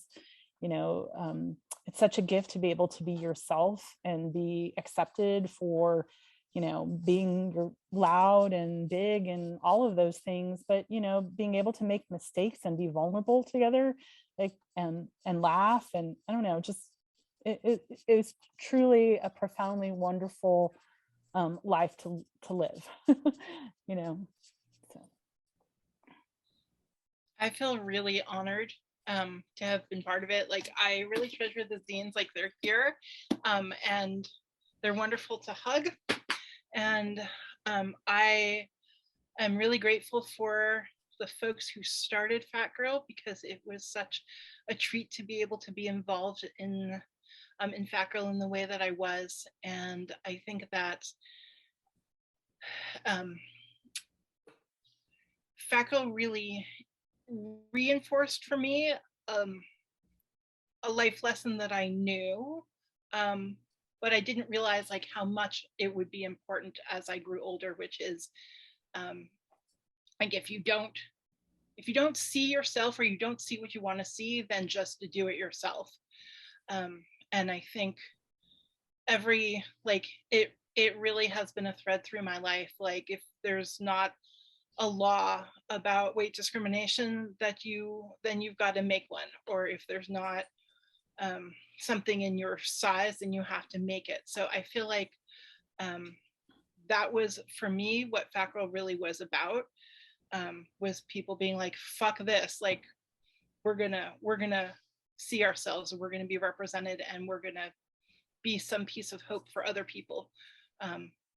you know, it's such a gift to be able to be yourself and be accepted for, you know, being loud and big and all of those things, but, you know, being able to make mistakes and be vulnerable together, like, and laugh. And I don't know, just, it was truly a profoundly wonderful life to live, you know. So. I feel really honored to have been part of it. Like, I really treasure the zines, like they're here and they're wonderful to hug. And I am really grateful for the folks who started Fat Girl, because it was such a treat to be able to be involved in Fat Girl in the way that I was. And I think that Fat Girl really reinforced for me a life lesson that I knew, but I didn't realize like how much it would be important as I grew older, which is like if you don't see yourself or you don't see what you want to see, then just to do it yourself. And I think it really has been a thread through my life. Like, if there's not a law about weight discrimination, then you've got to make one. Or if there's not something in your size, then you have to make it. So I feel like that was, for me, what Fat Girl really was about, was people being like, fuck this, like we're gonna see ourselves, we're gonna be represented, and we're gonna be some piece of hope for other people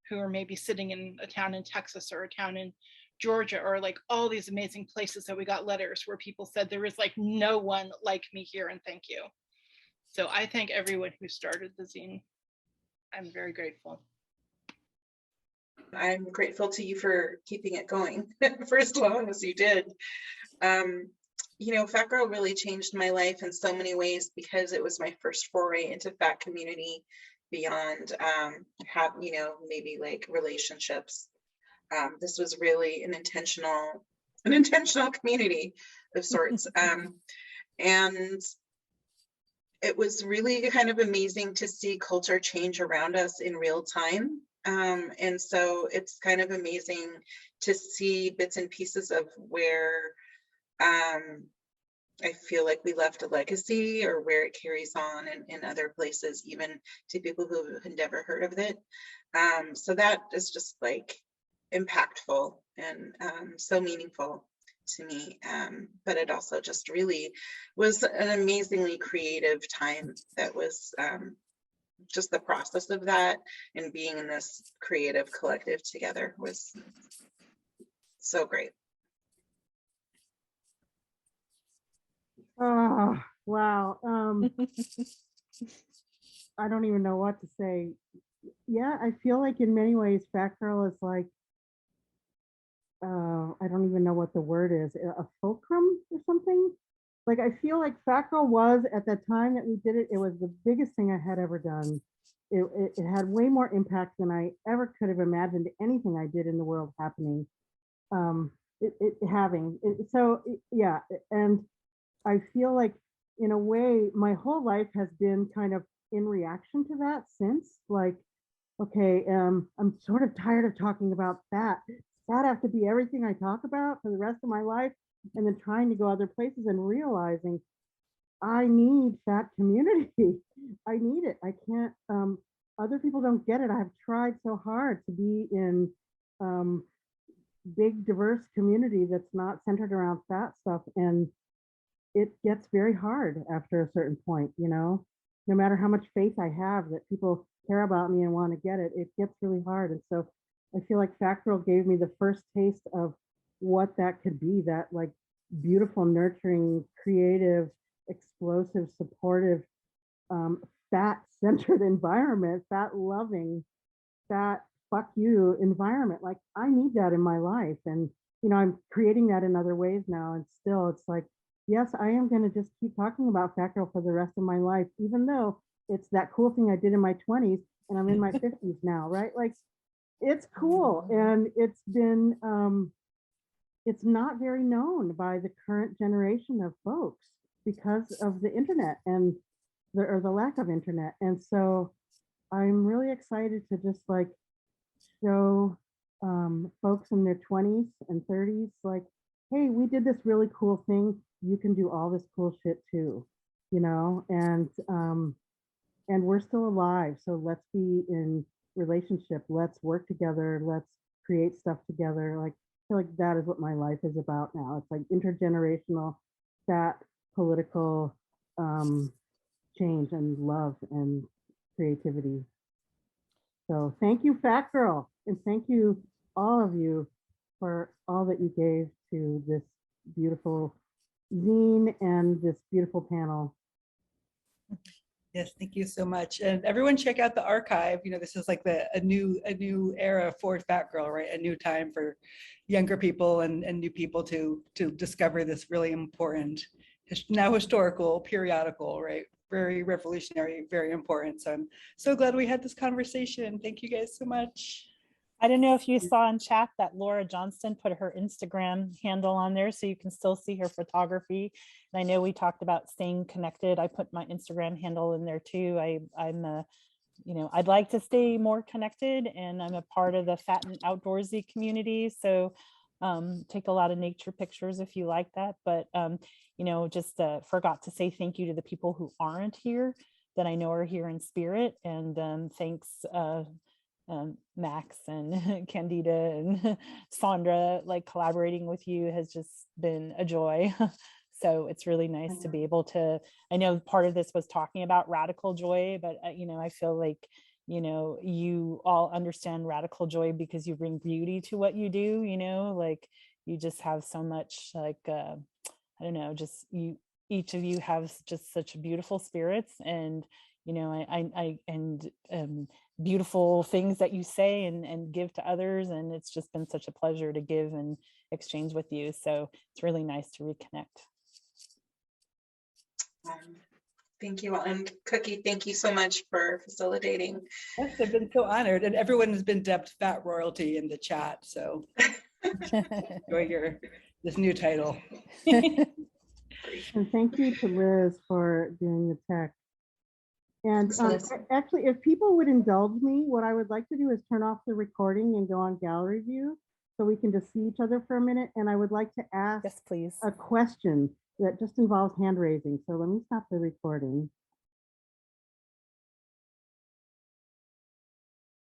who are maybe sitting in a town in Texas or a town in Georgia, or like all these amazing places that we got letters where people said there is like no one like me here, and thank you. So I thank everyone who started the zine. I'm very grateful. I'm grateful to you for keeping it going for as long as you did. You know, Fat Girl really changed my life in so many ways, because it was my first foray into fat community beyond you know, maybe like relationships. This was really an intentional community of sorts. And it was really kind of amazing to see culture change around us in real time. And so it's kind of amazing to see bits and pieces of where I feel like we left a legacy, or where it carries on in other places, even to people who had never heard of it. So that is just like impactful and so meaningful to me. But it also just really was an amazingly creative time. That was just the process of that, and being in this creative collective together was so great. Oh, wow. I don't even know what to say. Yeah, I feel like in many ways, Fat Girl is like, I don't even know what the word is, a fulcrum or something. Like, I feel like Fat Girl was, at the time that we did it, it was the biggest thing I had ever done. it had way more impact than I ever could have imagined anything I did in the world happening. Yeah, and I feel like in a way my whole life has been kind of in reaction to that since, like, okay, I'm sort of tired of talking about that. That have to be everything I talk about for the rest of my life, and then trying to go other places and realizing I need that community. I need it. I can't, other people don't get it. I've tried so hard to be in big diverse community that's not centered around fat stuff, and it gets very hard after a certain point, you know, no matter how much faith I have that people care about me and want to get it, it gets really hard. And so I feel like Fat Girl gave me the first taste of what that could be, that like beautiful, nurturing, creative, explosive, supportive, fat centered environment, fat loving, fat fuck you environment. Like I need that in my life. And, you know, I'm creating that in other ways now. And still it's like, yes, I am going to just keep talking about Fat Girl for the rest of my life, even though it's that cool thing I did in my 20s and I'm in my 50s now, right? Like it's cool. And it's been, it's not very known by the current generation of folks because of the internet and the lack of internet. And so I'm really excited to just like show folks in their 20s and 30s, like, hey, we did this really cool thing. You can do all this cool shit too, you know, and we're still alive. So let's be in relationship. Let's work together. Let's create stuff together. Like, I feel like that is what my life is about now. It's like intergenerational, fat, political change and love and creativity. So thank you, Fat Girl, and thank you, all of you, for all that you gave to this beautiful zine and this beautiful panel. Yes, thank you so much. And everyone check out the archive. You know, this is like a new era for Fat Girl, right? A new time for younger people and new people to discover this really important, now historical periodical, right? Very revolutionary, very important. So I'm so glad we had this conversation. Thank you guys so much. I don't know if you saw in chat that Laura Johnston put her Instagram handle on there, so you can still see her photography. And I know we talked about staying connected. I put my Instagram handle in there too. I'm a, you know, I'd like to stay more connected, and I'm a part of the Fat and Outdoorsy community. So take a lot of nature pictures if you like that. But, you know, just forgot to say thank you to the people who aren't here that I know are here in spirit. And thanks, Max and Candida and Sondra, like collaborating with you has just been a joy. So it's really nice to be able to, I know part of this was talking about radical joy, but you know, I feel like, you know, you all understand radical joy because you bring beauty to what you do, you know, like you just have so much like, I don't know, just you, each of you have just such beautiful spirits, and you know, beautiful things that you say and give to others. And it's just been such a pleasure to give and exchange with you. So it's really nice to reconnect. Thank you all. And Cookie, thank you so much for facilitating. Yes, I've been so honored. And everyone has been dubbed Fat Royalty in the chat. So enjoy this new title. And thank you to Liz for doing the tech. And actually, if people would indulge me, what I would like to do is turn off the recording and go on gallery view so we can just see each other for a minute. And I would like to ask Yes, please. a question that just involves hand raising. So let me stop the recording.